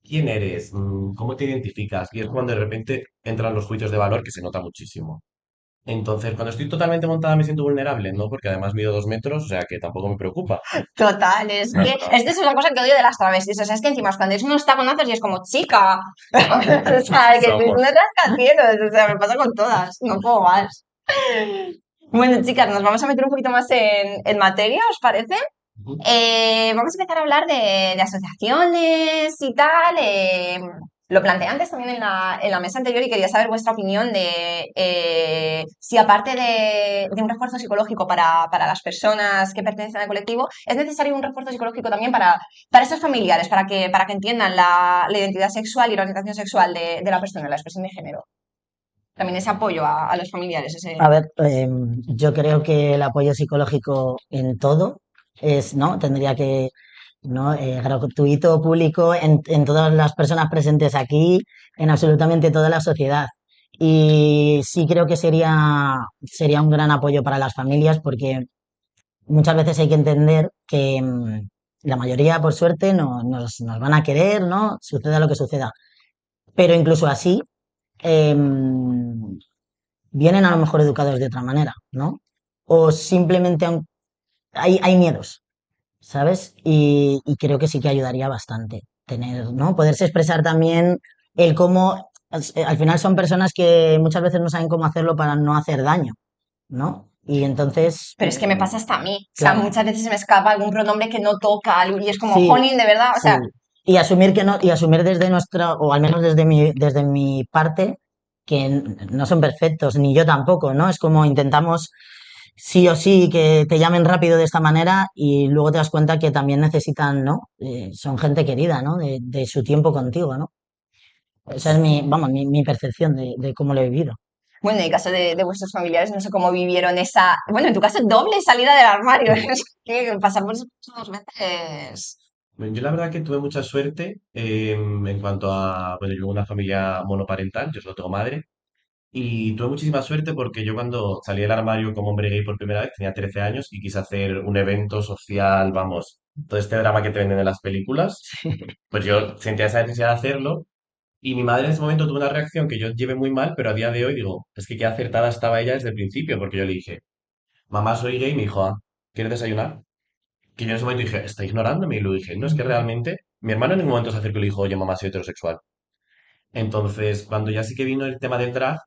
quién eres, cómo te identificas. Y es cuando de repente entran los juicios de valor que se nota muchísimo. Entonces, cuando estoy totalmente montada me siento vulnerable, ¿no? Porque además mido 2 metros, o sea que tampoco me preocupa. Total, es que No. esta es una cosa que odio de las travestis, o sea, es que encima cuando es unos taconazos y es como, chica, o sea, que sois Somos. unos rascacielos, o sea, me pasa con todas, no puedo más. Bueno, chicas, nos vamos a meter un poquito más en materia, ¿os parece? Ujú. Vamos a empezar a hablar de asociaciones y tal. Lo planteé antes también en la mesa anterior y quería saber vuestra opinión de si aparte de un refuerzo psicológico para las personas que pertenecen al colectivo, es necesario un refuerzo psicológico también para esos familiares, para que entiendan la identidad sexual y la orientación sexual de la persona, la expresión de género. También ese apoyo a los familiares, A ver, yo creo que el apoyo psicológico en todo es, ¿no? Tendría que, ¿no? Gratuito, público, en todas las personas presentes aquí, en absolutamente toda la sociedad. Y sí creo que sería un gran apoyo para las familias porque muchas veces hay que entender que la mayoría, por suerte, no, nos van a querer, ¿no? Suceda lo que suceda. Pero incluso así, em, vienen a lo mejor educados de otra manera, ¿no? O simplemente hay miedos, ¿sabes? Y creo que sí que ayudaría bastante tener, ¿no? Poderse expresar también el cómo, al final son personas que muchas veces no saben cómo hacerlo para no hacer daño, ¿no? Y entonces, pero es que me pasa hasta a mí. O sea, claro, muchas veces se me escapa algún pronombre que no toca algo y es como, sí, jolín, de verdad. O sí. sea, Y asumir que no, y asumir desde nuestra, o al menos desde mi parte, que no son perfectos, ni yo tampoco, ¿no? Es como intentamos sí o sí que te llamen rápido de esta manera y luego te das cuenta que también necesitan, ¿no? Son gente querida, ¿no? De su tiempo contigo, ¿no? Esa es vamos, mi percepción de cómo lo he vivido. bueno, en el caso de vuestros familiares, no sé cómo vivieron esa, bueno, en tu caso, doble salida del armario. Es que pasar por eso 2 veces. Yo la verdad que tuve mucha suerte en cuanto a, bueno, yo vengo de una familia monoparental, yo solo tengo madre, y tuve muchísima suerte porque yo cuando salí del armario como hombre gay por primera vez tenía 13 años y quise hacer un evento social, vamos, todo este drama que te venden en las películas, pues yo sentía esa necesidad de hacerlo y mi madre en ese momento tuvo una reacción que yo llevé muy mal, pero a día de hoy digo, es que qué acertada estaba ella desde el principio, porque yo le dije, mamá, soy gay, y me dijo, ah, ¿quieres desayunar? Que yo en ese momento dije, está ignorándome, y lo dije, no, es que realmente mi hermano en ningún momento se acercó y le dijo, oye, mamá, soy heterosexual. Entonces, cuando ya sí que vino el tema del drag,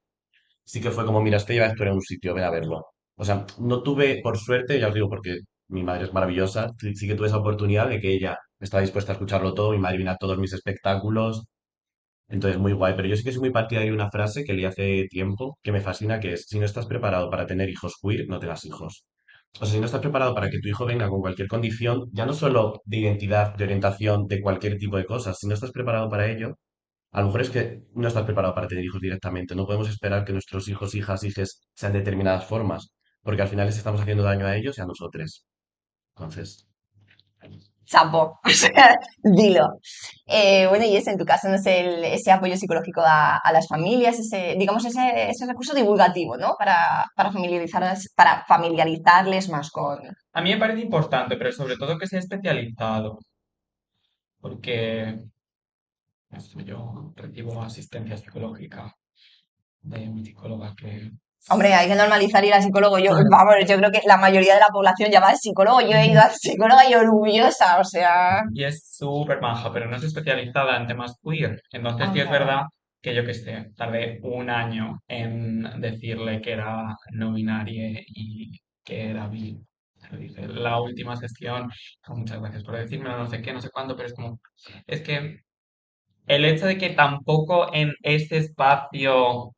sí que fue como, mira, este lleva esto en un sitio, ven a verlo. O sea, no tuve, por suerte, ya os digo, porque mi madre es maravillosa, sí que tuve esa oportunidad de que ella estaba dispuesta a escucharlo todo, mi madre vino a todos mis espectáculos, entonces muy guay. Pero yo sí que soy muy partidario de una frase que leí hace tiempo, que me fascina, que es, si no estás preparado para tener hijos queer, no tengas hijos. O sea, si no estás preparado para que tu hijo venga con cualquier condición, ya no solo de identidad, de orientación, de cualquier tipo de cosas, si no estás preparado para ello, a lo mejor es que no estás preparado para tener hijos directamente. No podemos esperar que nuestros hijos, hijas, hijes sean de determinadas formas, porque al final les estamos haciendo daño a ellos y a nosotros. Entonces, Chapo, o sea, dilo. Bueno, y ese en tu caso no es ese apoyo psicológico a las familias, digamos, ese recurso divulgativo, ¿no? Para familiarizarles más con. A mí me parece importante, pero sobre todo que sea especializado, porque no sé, yo recibo asistencia psicológica de mi psicóloga que Hombre, hay que normalizar ir al psicólogo. Yo, Claro. vamos, yo creo que la mayoría de la población ya va al psicólogo. Yo he ido al psicólogo y orgullosa, o sea. y es súper maja, pero no es especializada en temas queer. Entonces sí es Anda. verdad que yo qué sé, tardé un año en decirle que era no binaria y que era bi. Se lo dije. La última sesión, muchas gracias por decírmelo, no sé qué, no sé cuándo, pero es como, es que el hecho de que tampoco en ese espacio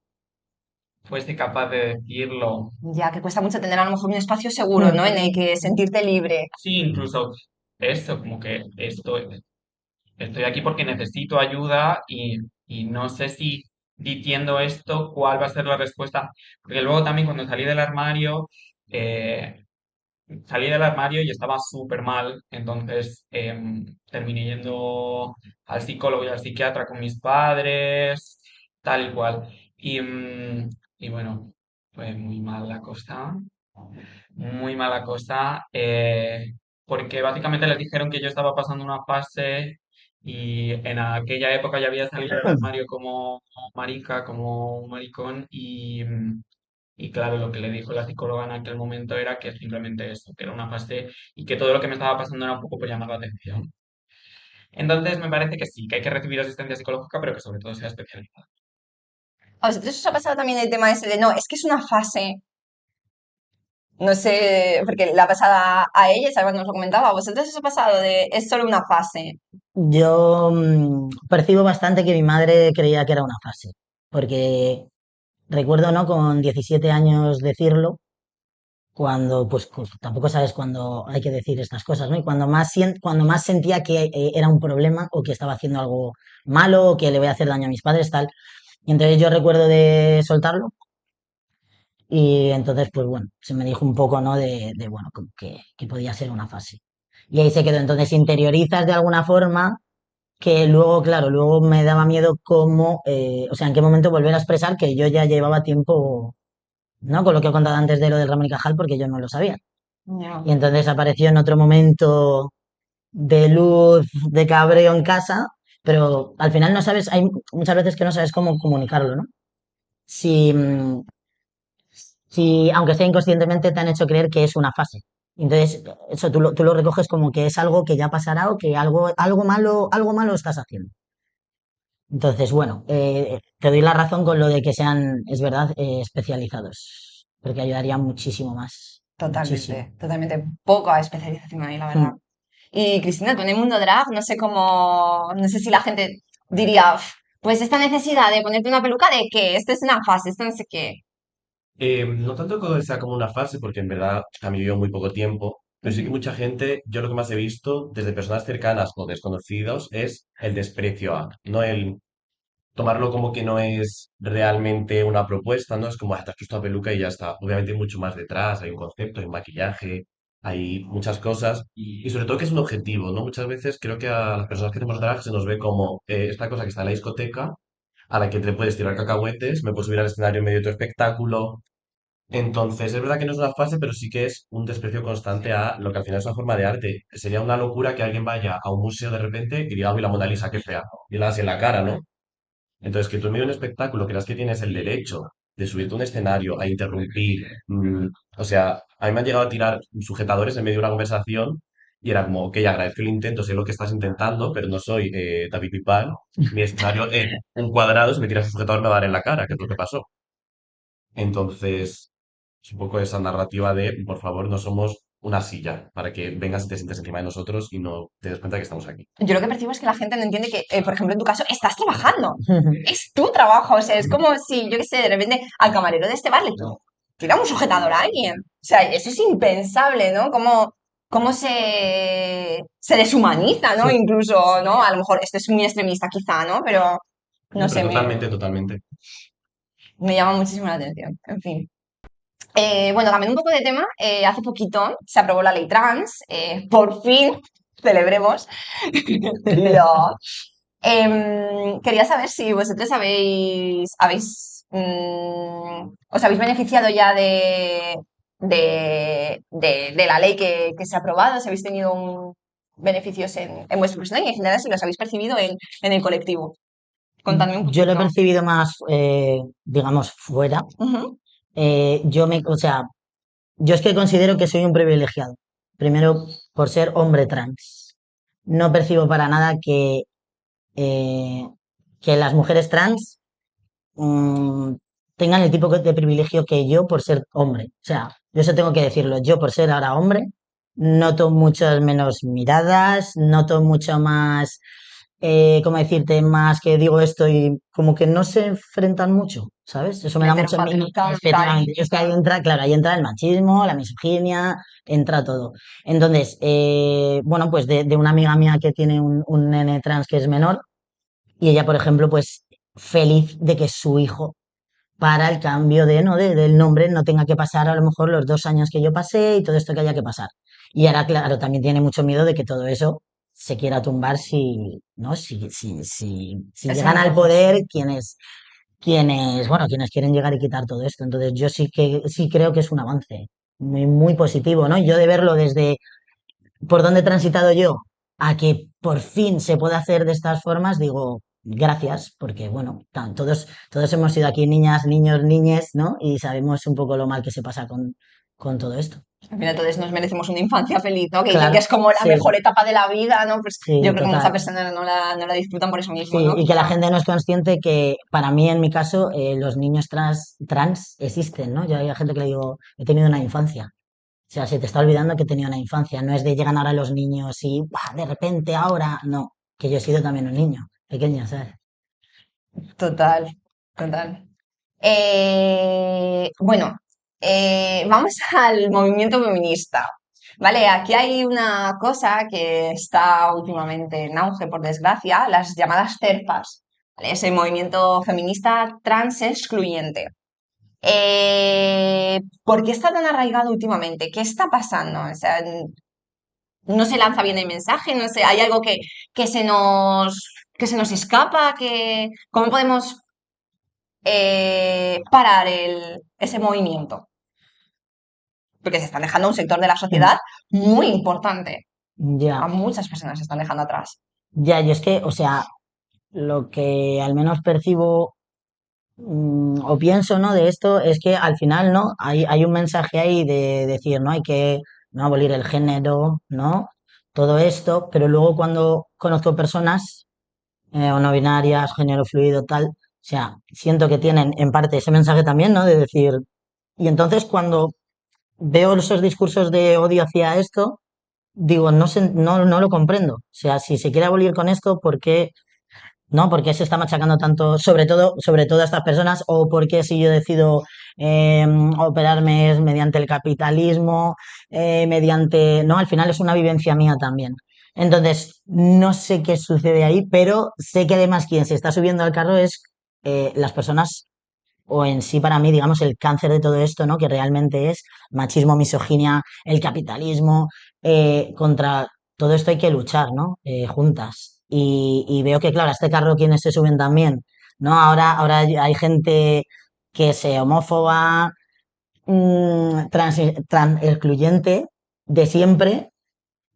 fuese capaz de decirlo. Ya que cuesta mucho tener a lo mejor un espacio seguro, ¿no? En el que Mm. sentirte libre. Sí, incluso eso, como que estoy aquí porque necesito ayuda y no sé si diciendo esto cuál va a ser la respuesta. Porque luego también cuando eh, salí del armario y estaba súper mal, entonces terminé yendo al psicólogo y al psiquiatra con mis padres, tal y cual. Y bueno, fue muy mala cosa, porque básicamente les dijeron que yo estaba pasando una fase y en aquella época ya había salido del armario como marica, como un maricón Y claro, lo que le dijo la psicóloga en aquel momento era que simplemente eso, que era una fase y que todo lo que me estaba pasando era un poco por llamar la atención. Entonces me parece que sí, que hay que recibir asistencia psicológica, pero que sobre todo sea especializada. ¿A vosotros os ha pasado también el tema ese de no, es que es una fase? No sé, porque la pasada a ella, ¿sabes? Nos lo comentaba. ¿A vosotros os ha pasado de es solo una fase? Yo percibo bastante que mi madre creía que era una fase, porque recuerdo, ¿no? Con 17 años decirlo, cuando pues tampoco sabes cuándo hay que decir estas cosas, ¿no? Y cuando más sentía que era un problema o que estaba haciendo algo malo o que le voy a hacer daño a mis padres, tal. Y entonces yo recuerdo de soltarlo y entonces, pues bueno, se me dijo un poco, ¿no? Bueno, como que podía ser una fase. Y ahí se quedó. Entonces interiorizas de alguna forma que luego, claro, luego me daba miedo cómo, o sea, en qué momento volver a expresar que yo ya llevaba tiempo, ¿no? Con lo que he contado antes de lo del Ramón y Cajal, porque yo no lo sabía. Ya. Y entonces apareció en otro momento de luz, de cabreo en casa, pero al final no sabes, hay muchas veces que no sabes cómo comunicarlo, ¿no? Si, si aunque sea inconscientemente, te han hecho creer que es una fase. Entonces, eso tú lo recoges como que es algo que ya pasará o que algo malo estás haciendo. Entonces, bueno, te doy la razón con lo de que sean, es verdad, especializados, porque ayudaría muchísimo más. Muchísimo. Totalmente, totalmente. Poca especialización ahí, la verdad. Mm. Y Cristina, tú en el mundo drag, no sé cómo, no sé si la gente diría, "Uf, pues esta necesidad de ponerte una peluca de que esto es una fase, esto no sé qué". No tanto que sea como una fase, porque en verdad a mí vivido muy poco tiempo, pero sí que Ujú. mucha gente, yo lo que más he visto desde personas cercanas o desconocidos es el desprecio a, no el tomarlo como que no es realmente una propuesta, ¿no? Es como, "Ah, te has puesto la peluca y ya está". Obviamente hay mucho más detrás, hay un concepto, hay un maquillaje, hay muchas cosas y sobre todo que es un objetivo, ¿no? Muchas veces creo que a las personas que hacemos drag se nos ve como esta cosa que está en la discoteca a la que te puedes tirar cacahuetes, me puedo subir al escenario en medio de tu espectáculo. Entonces, es verdad que no es una fase, pero sí que es un desprecio constante a lo que al final es una forma de arte. Sería una locura que alguien vaya a un museo de repente y diga, uy, la Mona Lisa, qué fea, y la hace en la cara, ¿no? Entonces, que tú en medio de un espectáculo creas que tienes el derecho de subirte a un escenario, a interrumpir, o sea, a mí me han llegado a tirar sujetadores en medio de una conversación y era como, ok, agradezco el intento, sé lo que estás intentando, pero no soy David Bisbal, mi escenario es un cuadrado, si me tiras un sujetador me va a dar en la cara, que es lo que pasó. Entonces, es un poco esa narrativa de, por favor, no somos una silla para que vengas y te sientes encima de nosotros y no te des cuenta que estamos aquí. Yo lo que percibo es que la gente no entiende que, por ejemplo, en tu caso, estás trabajando. Es tu trabajo, o sea, es como si, yo qué sé, de repente al camarero de este bar le tira un sujetador a alguien. O sea, eso es impensable, ¿no? Cómo se deshumaniza, ¿no? Sí. Incluso, ¿no? A lo mejor esto es muy extremista quizá, ¿no? Pero, no No, pero sé, totalmente, totalmente. me llama muchísimo la atención. En fin. Bueno, cambiando un poco de tema, hace poquito se aprobó la ley trans, por fin, celebremos. Lo, quería saber si vosotros os habéis beneficiado ya de la ley que se ha aprobado, si habéis tenido beneficios en vuestra persona y en general si los habéis percibido en el colectivo. Contadme un Yo lo he poquito. percibido más, digamos, fuera. Ujú. O sea, yo es que considero que soy un privilegiado. Primero, por ser hombre trans. No percibo para nada eh, que las mujeres trans mm, tengan el tipo de privilegio que yo por ser hombre. O sea, yo eso tengo que decirlo. Yo por ser ahora hombre, noto muchas menos miradas, noto mucho más, ¿cómo decirte? Más que digo esto y como que no se enfrentan mucho, ¿sabes? Eso me da Meter mucho miedo. patriarcado ahí. Efectivamente. Es que ahí entra, claro, ahí entra el machismo, la misoginia, entra todo. Entonces, bueno, pues de una amiga mía que tiene un nene trans que es menor, y ella, por ejemplo, pues feliz de que su hijo para el cambio del nombre no tenga que pasar a lo mejor los 2 años que yo pasé y todo esto que haya que pasar. Y ahora, claro, también tiene mucho miedo de que todo eso se quiera tumbar si, ¿no? Si Eso llegan no al pasa. poder quienes quieren llegar y quitar todo esto. Entonces yo sí creo que es un avance muy, muy positivo, ¿no? Yo de verlo desde por dónde he transitado yo a que por fin se pueda hacer de estas formas, digo, gracias, porque bueno, todos hemos sido aquí niñas, niños, niñes, ¿no? Y sabemos un poco lo mal que se pasa con todo esto. Al final, entonces nos merecemos una infancia feliz, ¿no? Que dicen que Claro, es como la sí, mejor etapa de la vida, ¿no? Pues yo sí, creo que muchas total. personas no la disfrutan por eso mismo, Sí, ¿no? y que la Quizá. gente no es consciente que para mí, en mi caso, los niños trans existen, ¿no? Yo hay gente que le digo, he tenido una infancia. O sea, se te está olvidando que he tenido una infancia. No es de llegan ahora los niños y ¡buah! De repente ahora, no, que yo he sido también un niño pequeño, ¿sabes? Total, total. Bueno, vamos al movimiento feminista. Vale, aquí hay una cosa que está últimamente en auge, por desgracia, las llamadas TERFas, ¿vale? Ese movimiento feminista trans excluyente. ¿Por qué está tan arraigado últimamente? ¿Qué está pasando? O sea, no se lanza bien el mensaje, no sé, hay algo que se nos escapa, ¿cómo podemos parar ese movimiento? Porque se están dejando a un sector de la Mm, sociedad muy importante. A ya, muchas personas se están dejando atrás. ya, yo es que, o sea, lo que al menos percibo o pienso, ¿no? De esto es que al final, ¿no? Hay un mensaje ahí de decir, ¿no? Hay que no abolir el género, ¿no? Todo esto, pero luego cuando conozco personas o no binarias, género fluido, tal, o sea, siento que tienen en parte ese mensaje también, ¿no? De decir, y entonces cuando veo esos discursos de odio hacia esto, digo, no lo comprendo. O sea, si se quiere abolir con esto, ¿por qué? ¿No? ¿Por qué se está machacando tanto, sobre todo a estas personas? ¿O por qué si yo decido operarme es mediante el capitalismo, mediante... No, al final es una vivencia mía también. Entonces, no sé qué sucede ahí, pero sé que además quien se está subiendo al carro es las personas, o en sí para mí, digamos, el cáncer de todo esto, ¿no? Que realmente es machismo, misoginia, el capitalismo, contra todo esto hay que luchar, ¿no? Juntas. Y veo que, claro, a este carro quienes se suben también, ¿no? Ahora hay gente que es homófoba, trans excluyente de siempre,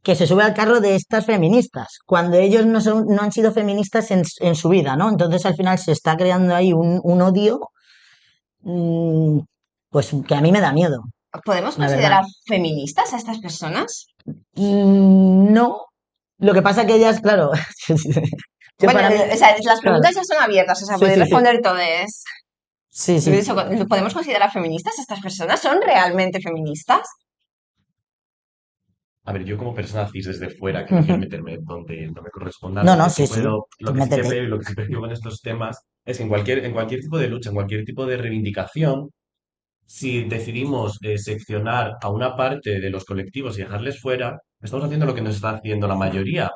que se sube al carro de estas feministas, cuando ellos no han sido feministas en su vida, ¿no? Entonces al final se está creando ahí un odio, mm, pues que a mí me da miedo, ¿Podemos la verdad. considerar feministas a estas personas? No, lo que pasa que ellas, claro, yo Bueno, para mí, o sea, las claro, preguntas ya son abiertas, o sea, sí, podéis sí, sí, responder todas. sí, sí. ¿Podemos considerar feministas a estas personas? ¿Son realmente feministas? A ver, yo como persona cis desde fuera, que no quiero meterme donde no me corresponda, No, lo no, que sí sí, sí, puedo, lo tú que sí que métete. veo y lo que sí percibo en estos temas es que en cualquier tipo de lucha, en cualquier tipo de reivindicación, si decidimos seccionar a una parte de los colectivos y dejarles fuera, estamos haciendo lo que nos está haciendo la mayoría.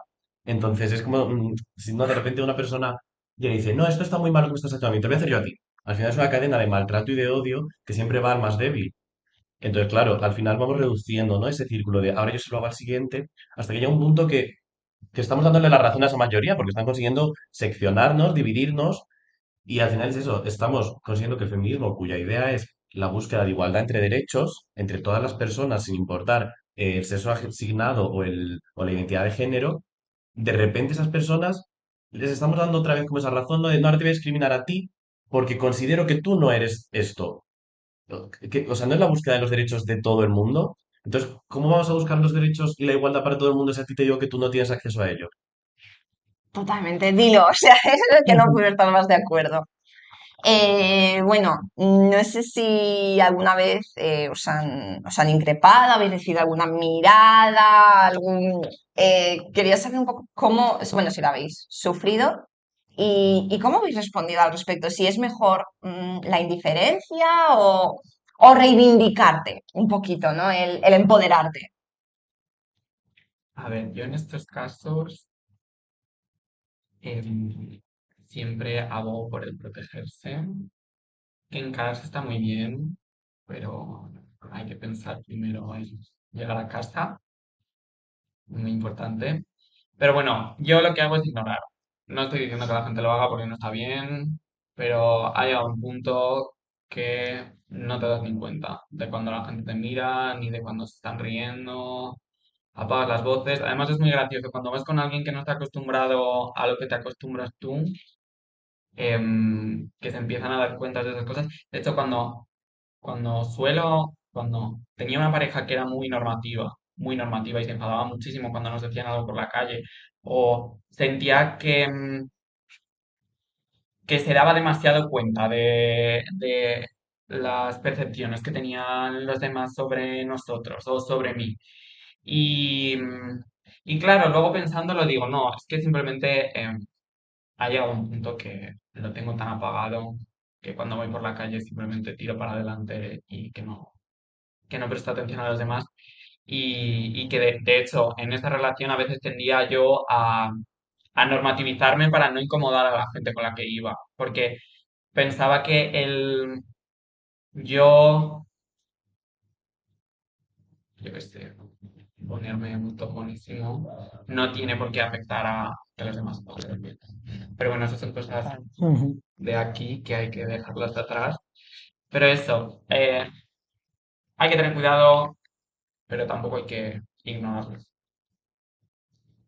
Entonces es como si no de repente una persona llega y dice, no, esto está muy mal lo que me estás haciendo a mí, te voy a hacer yo a ti. Al final es una cadena de maltrato y de odio que siempre va al más débil. Entonces, claro, al final vamos reduciendo, ¿no? Ese círculo de ahora yo se lo hago al siguiente, hasta que llega un punto que estamos dándole la razón a esa mayoría, porque están consiguiendo seccionarnos, dividirnos, y al final es eso, estamos consiguiendo que el feminismo, cuya idea es la búsqueda de igualdad entre derechos, entre todas las personas, sin importar el sexo asignado o la identidad de género, de repente esas personas les estamos dando otra vez como esa razón, ¿no? De no, ahora te voy a discriminar a ti porque considero que tú no eres esto. O sea, no es la búsqueda de los derechos de todo el mundo. Entonces, ¿cómo vamos a buscar los derechos y la igualdad para todo el mundo si a ti te digo que tú no tienes acceso a ello? Totalmente, dilo, o sea, eso es lo que no Ujú. puedo estar más de acuerdo. Bueno, no sé si alguna vez os han increpado, habéis recibido alguna mirada, quería saber un poco cómo, bueno, si lo habéis sufrido y cómo habéis respondido al respecto, si es mejor la indiferencia o reivindicarte un poquito, ¿no? El empoderarte. A ver, yo en estos casos em, siempre abogo por el protegerse, que encararse está muy bien, pero hay que pensar primero en llegar a casa, muy importante. Pero bueno, yo lo que hago es ignorar. No estoy diciendo que la gente lo haga porque no está bien, pero hay un punto que no te das ni cuenta de cuando la gente te mira, ni de cuando se están riendo, apagas las voces. Además es muy gracioso cuando vas con alguien que no está acostumbrado a lo que te acostumbras tú que se empiezan a dar cuenta de esas cosas. De hecho, cuando tenía una pareja que era muy normativa y se enfadaba muchísimo cuando nos decían algo por la calle, o sentía que se daba demasiado cuenta de las percepciones que tenían los demás sobre nosotros o sobre mí. Y, y claro, luego pensándolo digo, no, es que simplemente ha llegado un punto que lo tengo tan apagado que cuando voy por la calle simplemente tiro para adelante y que no presto atención a los demás. Y que de hecho en esa relación a veces tendía yo a normativizarme para no incomodar a la gente con la que iba, porque pensaba que yo, yo qué sé, ponerme un buenísimo no tiene por qué afectar a que los demás pasen bien. Pero bueno, esas son cosas Ujú. de aquí que hay que dejarlas atrás. Pero eso, hay que tener cuidado, pero tampoco hay que ignorarlo.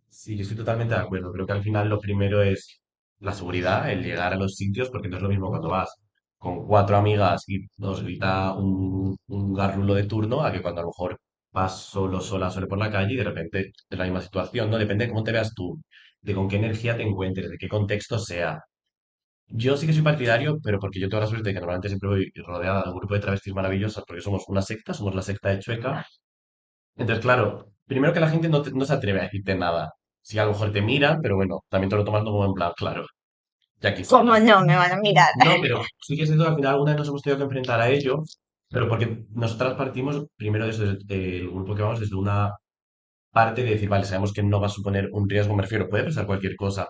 Sí, yo estoy totalmente de acuerdo. Creo que al final lo primero es la seguridad, el llegar a los sitios, porque no es lo mismo cuando vas con cuatro amigas y nos grita un garrulo de turno a que cuando a lo mejor vas solo, sola, solo por la calle y de repente es la misma situación, ¿no? Depende de cómo te veas tú, de con qué energía te encuentres, de qué contexto sea. Yo sí que soy partidario, pero porque yo tengo la suerte de que normalmente siempre voy rodeada de un grupo de travestis maravillosas, porque somos una secta, somos la secta de Chueca. Entonces, claro, primero que la gente no se atreve a decirte nada. Sí, a lo mejor te miran, pero bueno, también te lo tomas como en plan, claro, ya ¿Cómo quisieras. no me van a mirar? No, pero sí que es cierto que al final alguna vez nos hemos tenido que enfrentar a ello, pero porque nosotras partimos primero desde el grupo que vamos desde una parte de decir, vale, sabemos que no va a suponer un riesgo, me refiero, puede pasar cualquier cosa,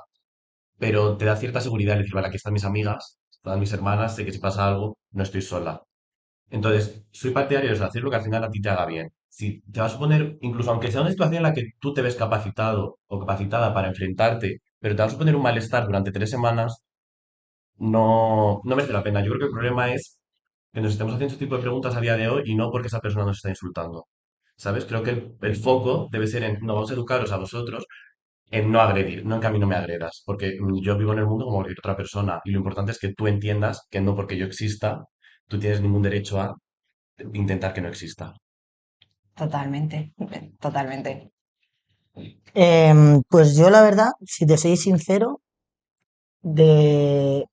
pero te da cierta seguridad el decir, vale, aquí están mis amigas, están mis hermanas, sé que si pasa algo, no estoy sola. Entonces, soy partidario de hacer lo que al final a ti te haga bien. Si te va a suponer, incluso aunque sea una situación en la que tú te ves capacitado o capacitada para enfrentarte, pero te va a suponer un malestar durante 3 semanas, no merece la pena. Yo creo que el problema es que nos estemos haciendo este tipo de preguntas a día de hoy y no porque esa persona nos está insultando. ¿Sabes? Creo que el foco debe ser en, no vamos a educaros a vosotros en no agredir, no en que a mí no me agredas, porque yo vivo en el mundo como cualquier otra persona y lo importante es que tú entiendas que no porque yo exista, tú tienes ningún derecho a intentar que no exista. Totalmente, totalmente. Pues yo la verdad, si te soy sincero, de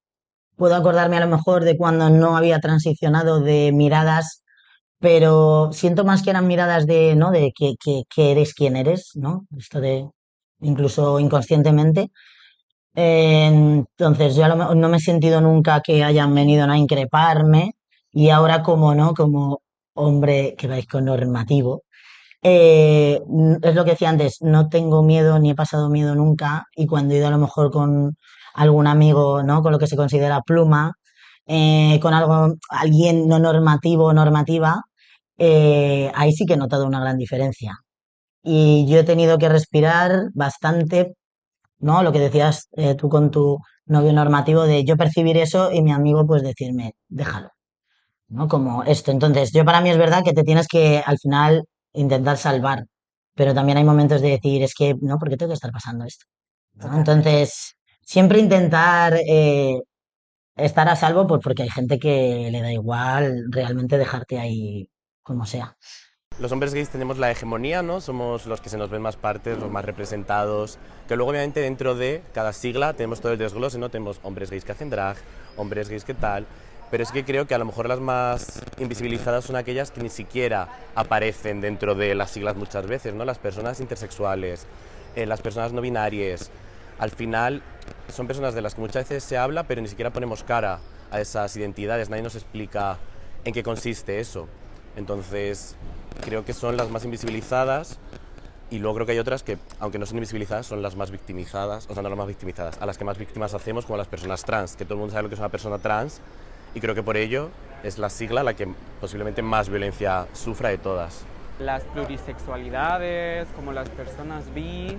puedo acordarme a lo mejor de cuando no había transicionado de miradas, pero siento más que eran miradas de, ¿no? De que eres quien eres, ¿no? Esto de incluso inconscientemente. Entonces yo no me he sentido nunca que hayan venido a increparme y ahora como, ¿no? Como hombre que vais con normativo. Es lo que decía antes, no tengo miedo ni he pasado miedo nunca y cuando he ido a lo mejor con algún amigo, ¿no? Con lo que se considera pluma, con alguien no normativo o normativa, ahí sí que he notado una gran diferencia. Y yo he tenido que respirar bastante, ¿no? Lo que decías tú con tu novio normativo de yo percibir eso y mi amigo pues decirme, déjalo. ¿No? Como esto. Entonces, yo para mí es verdad que te tienes que al final intentar salvar, pero también hay momentos de decir, es que, ¿no? ¿Por qué tengo que estar pasando esto? ¿No? Totalmente. Entonces, siempre intentar estar a salvo pues porque hay gente que le da igual realmente dejarte ahí como sea. Los hombres gays tenemos la hegemonía, ¿no? Somos los que se nos ven más partes, los más representados, que luego obviamente dentro de cada sigla tenemos todo el desglose, ¿no? Tenemos hombres gays que hacen drag, hombres gays que tal, pero es que creo que a lo mejor las más invisibilizadas son aquellas que ni siquiera aparecen dentro de las siglas muchas veces, ¿no? Las personas intersexuales, las personas no binarias, al final son personas de las que muchas veces se habla, pero ni siquiera ponemos cara a esas identidades, nadie nos explica en qué consiste eso. Entonces, creo que son las más invisibilizadas y luego creo que hay otras que, aunque no son invisibilizadas, son las más victimizadas, o sea, no las más victimizadas, a las que más víctimas hacemos, como las personas trans, que todo el mundo sabe lo que es una persona trans y creo que por ello es la sigla la que posiblemente más violencia sufra de todas. Las plurisexualidades, como las personas bi,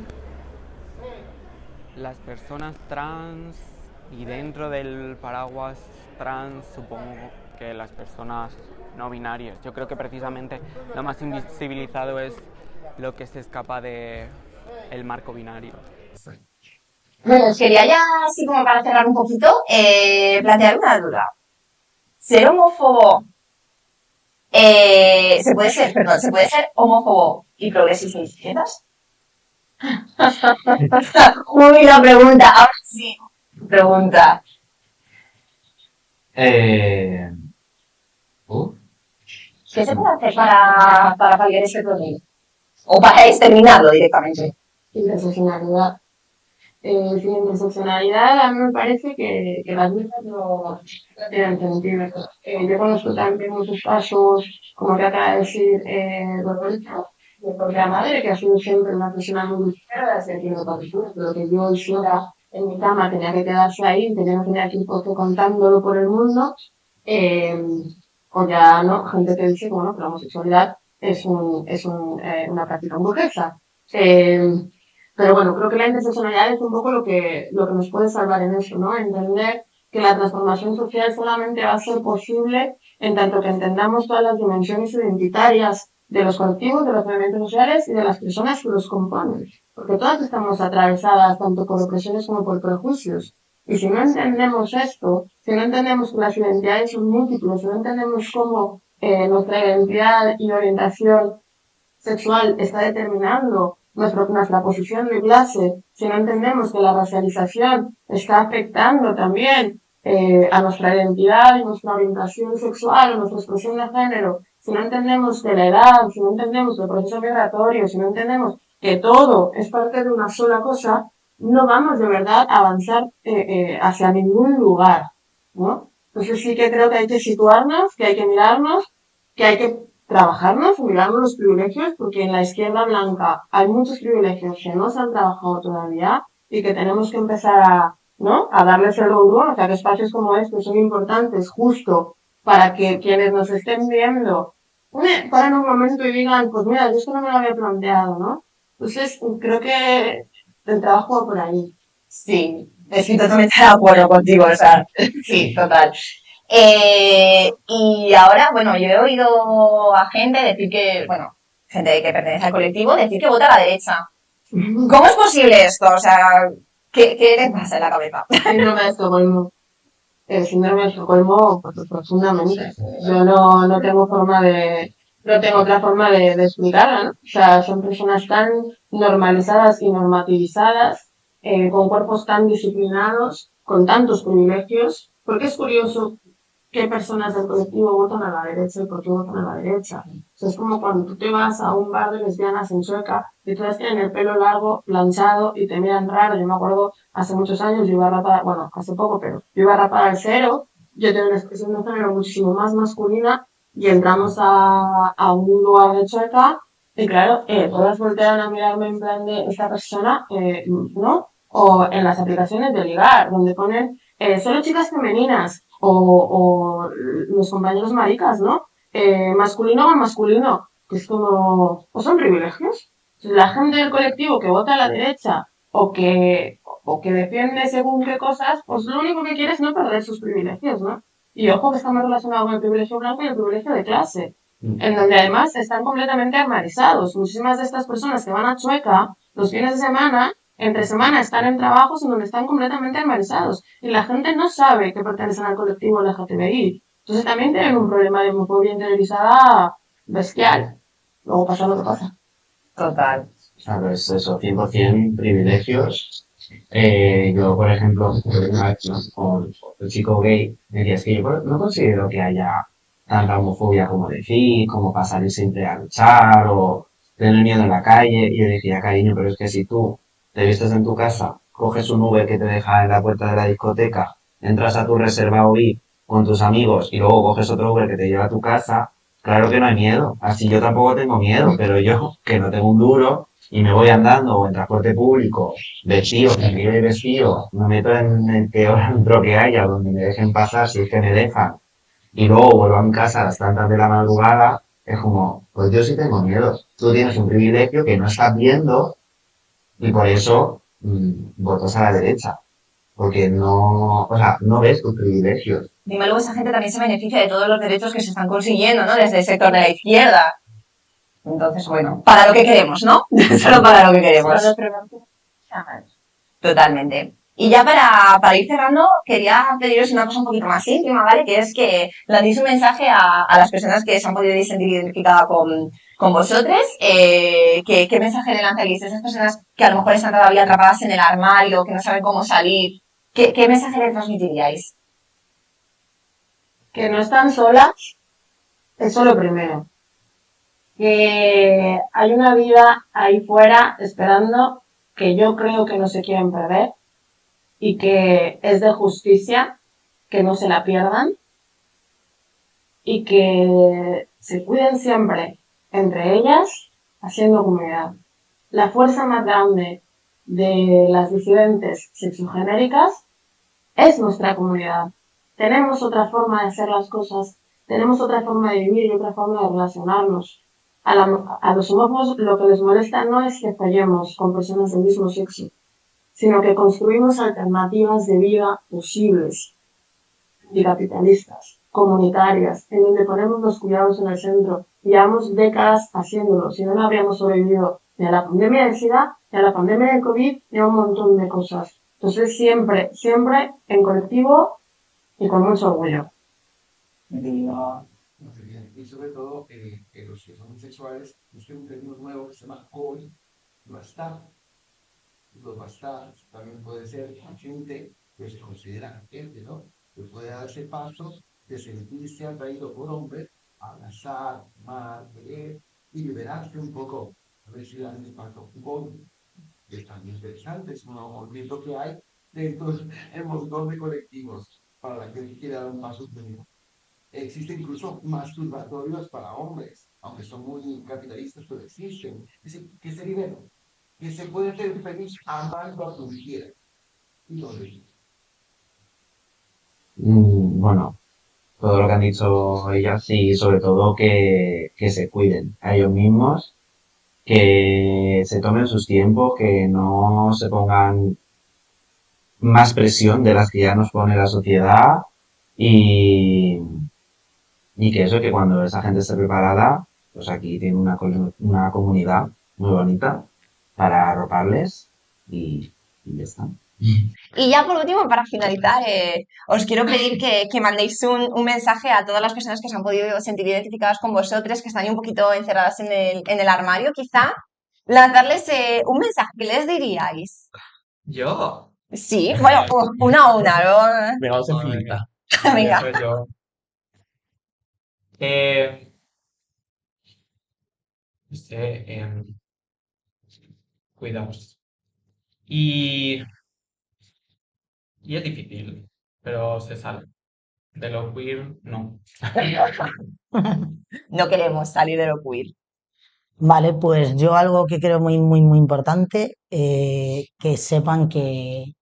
las personas trans y dentro del paraguas trans supongo que las personas no binarias. Yo creo que precisamente lo más invisibilizado es lo que se escapa de el marco binario. Bueno, os quería ya, así como para cerrar un poquito, plantear una duda. ¿Ser homófobo se puede ser homófobo y progresista de izquierdas? Uy, la pregunta, ahora sí. Pregunta. Eh, uh, ¿Qué se puede hacer para paliar ese problema? O para exterminarlo directamente. Interseccionalidad. Sin interseccionalidad, a mí me parece que las luchas no tienen sentido. Yo conozco también muchos casos, como que acaba de decir Roberto, de propia madre, que ha sido siempre una persona muy izquierda, se entiende por supuesto, pero que yo hiciera en mi cama tenía que quedarse ahí, tenía que tener aquí un poco contándolo por el mundo, eh, o ya no, gente que dice que bueno, que la homosexualidad es una práctica burguesa. Pero bueno, creo que la interseccionalidad es un poco lo que nos puede salvar en eso, ¿no? Entender que la transformación social solamente va a ser posible en tanto que entendamos todas las dimensiones identitarias de los colectivos, de los movimientos sociales y de las personas que los componen. Porque todas estamos atravesadas tanto por opresiones como por prejuicios. Y si no entendemos esto, si no entendemos que las identidades son múltiples, si no entendemos cómo nuestra identidad y orientación sexual está determinando nuestra posición de clase, si no entendemos que la racialización está afectando también a nuestra identidad y nuestra orientación sexual o nuestra expresión de género, si no entendemos que la edad, si no entendemos el proceso migratorio, si no entendemos que todo es parte de una sola cosa, no vamos de verdad a avanzar hacia ningún lugar, ¿no? Entonces sí que creo que hay que situarnos, que hay que mirarnos, que hay que trabajarnos, mirarnos los privilegios, porque en la izquierda blanca hay muchos privilegios que no se han trabajado todavía y que tenemos que empezar ¿no? A darles el rol, o sea, que espacios como estos son importantes justo para que quienes nos estén viendo paren un momento y digan, pues mira, yo esto no me lo había planteado, ¿no? Entonces, creo que el trabajo va por ahí. Sí, estoy totalmente de acuerdo contigo, o sea, sí, total. Y ahora, bueno, yo he oído a gente decir que, bueno, gente que pertenece al colectivo, decir que vota a la derecha. ¿Cómo es posible esto? O sea, ¿qué les pasa en la cabeza? Síndrome de Estocolmo. El síndrome de Estocolmo, pues, profundamente. Yo no tengo otra forma de explicarla, ¿no? O sea, son personas tan normalizadas y normativizadas, con cuerpos tan disciplinados, con tantos privilegios, porque es curioso qué personas del colectivo votan a la derecha y por qué votan a la derecha. O sea, es como cuando tú te vas a un bar de lesbianas en Sueca y todas tienen el pelo largo, planchado y te miran raro. Yo me acuerdo hace muchos años, yo iba a rapar, bueno, hace poco, pero yo iba a rapar al cero, yo tengo una expresión de género muchísimo más masculina y entramos a un lugar de Sueca y claro, todas voltean a mirarme en plan de esta persona, ¿no? O en las aplicaciones de ligar, donde ponen solo chicas femeninas o los compañeros maricas, ¿no? Masculino o masculino, que es como, o son privilegios. La gente del colectivo que vota a la derecha o que defiende según qué cosas, pues lo único que quiere es no perder sus privilegios, ¿no? Y ojo que está muy relacionado con el privilegio blanco y el privilegio de clase, en donde además están completamente armarizados. Muchísimas de estas personas que van a Chueca los fines de semana, entre semana están en trabajos en donde están completamente armarizados y la gente no sabe que pertenecen al colectivo LGTBI. Entonces también tienen un problema de homofobia interiorizada bestial. Luego pasa lo que pasa. Total. Claro, es eso, 100% privilegios. Yo, por ejemplo, una vez, ¿no? Con el chico gay, me decía, es que yo no considero que haya tanta homofobia como decir, como para salir siempre a luchar o tener miedo en la calle. Y yo decía, cariño, pero es que si tú te vistes en tu casa, coges un Uber que te deja en la puerta de la discoteca, entras a tu reserva VIP con tus amigos y luego coges otro Uber que te lleva a tu casa, claro que no hay miedo. Así yo tampoco tengo miedo, pero yo, que no tengo un duro y me voy andando o en transporte público, vestido, tranquilo y vestido, me meto en el peor antro que haya, donde me dejen pasar si es que me dejan, y luego vuelvo a mi casa a las tantas de la madrugada, es como, pues yo sí tengo miedo. Tú tienes un privilegio que no estás viendo y por eso votas a la derecha. Porque no, o sea, no ves tus privilegios. Dime luego, esa gente también se beneficia de todos los derechos que se están consiguiendo, ¿no? Desde el sector de la izquierda. Entonces, bueno, para lo que queremos, ¿no? Solo para lo que queremos. Totalmente. Y ya para ir cerrando, quería pediros una cosa un poquito más íntima, ¿vale? Que es que landéis un mensaje a las personas que se han podido sentir identificadas con vosotros. ¿Qué mensaje le lanzaríais a esas personas que a lo mejor están todavía atrapadas en el armario, que no saben cómo salir? ¿Qué mensaje le transmitiríais? Que no están solas, eso lo primero. Que hay una vida ahí fuera esperando que yo creo que no se quieren perder y que es de justicia que no se la pierdan y que se cuiden siempre entre ellas haciendo comunidad. La fuerza más grande de las disidentes sexogenéricas es nuestra comunidad. Tenemos otra forma de hacer las cosas, tenemos otra forma de vivir y otra forma de relacionarnos. A los homófobos lo que les molesta no es que fallemos con personas del mismo sexo, sino que construimos alternativas de vida posibles y capitalistas, comunitarias, en donde ponemos los cuidados en el centro. Llevamos décadas haciéndolo, si no, no habríamos sobrevivido ni a la pandemia de SIDA, ni a la pandemia de COVID, ni a un montón de cosas. Entonces siempre, siempre en colectivo y con mucho orgullo. Y sobre todo, los que son bisexuales, busquen un término nuevo que se llama hoy, bastar. Los bastardos también puede ser gente que se considera gente, ¿no? Que puede darse paso de sentirse atraído por hombres, abrazar, amar, querer y liberarse un poco. A ver si dan el paso con, que es también interesante, es un movimiento que hay dentro del montón de colectivos para la que quiera dar un paso primero. Existen incluso masturbatorios para hombres, aunque son muy capitalistas, pero existen. Es decir, que se liberan, que se puede ser feliz amando a quien quiera. Y lo de Bueno, todo lo que han dicho ellas y sobre todo que se cuiden a ellos mismos, que se tomen sus tiempos, que no se pongan más presión de las que ya nos pone la sociedad y, y que eso, que cuando esa gente esté preparada, pues aquí tiene una comunidad muy bonita para arroparles y ya está. Y ya por último, para finalizar, os quiero pedir que mandéis un mensaje a todas las personas que se han podido sentir identificadas con vosotros, que están ahí un poquito encerradas en el armario, quizá. Lanzarles un mensaje, ¿qué les diríais? ¿Yo? Sí, bueno, una a una, ¿no? Venga, vamos en Madre filita. mía. Venga. Soy yo. Eh, no sé, cuidaos. Y, y es difícil, pero se sale. De lo queer, no. No queremos salir de lo queer. Vale, pues yo algo que creo muy, muy, muy importante, que sepan que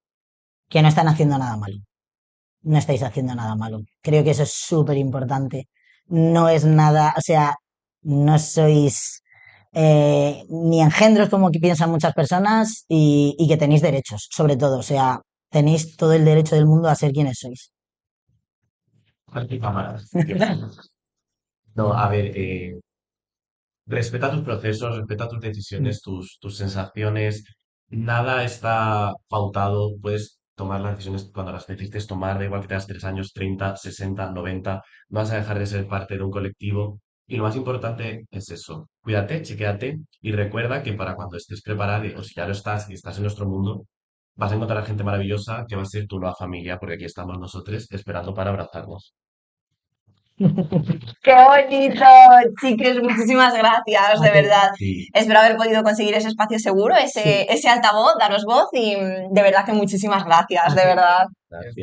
no están haciendo nada malo. No estáis haciendo nada malo. Creo que eso es súper importante. No es nada, o sea, no sois ni engendros como que piensan muchas personas y que tenéis derechos, sobre todo. O sea, tenéis todo el derecho del mundo a ser quienes sois. Anticámaras. No, a ver, respeta tus procesos, respeta tus decisiones, tus sensaciones. Nada está pautado. Puedes tomar las decisiones cuando las necesites tomar, da igual que tengas 3 años, 30, 60, 90. No vas a dejar de ser parte de un colectivo. Y lo más importante es eso. Cuídate, chequéate y recuerda que para cuando estés preparado, o si ya lo estás y estás en nuestro mundo, vas a encontrar gente maravillosa que va a ser tu nueva familia, porque aquí estamos nosotros esperando para abrazarnos. ¡Qué bonito! Chicos, muchísimas gracias, de verdad. Sí. Espero haber podido conseguir ese espacio seguro, ese altavoz, daros voz y de verdad que muchísimas gracias, de verdad.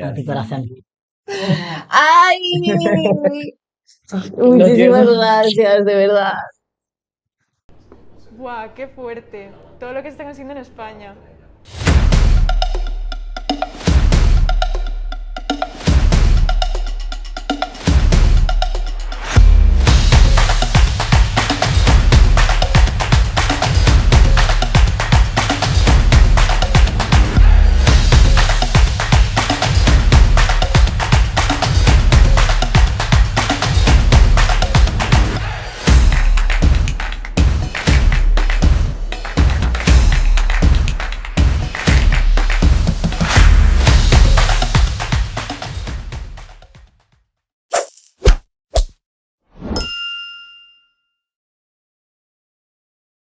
A ti, corazón. ¡Ay! Muchísimas gracias, de verdad. ¡Buah, qué fuerte! Todo lo que están haciendo en España.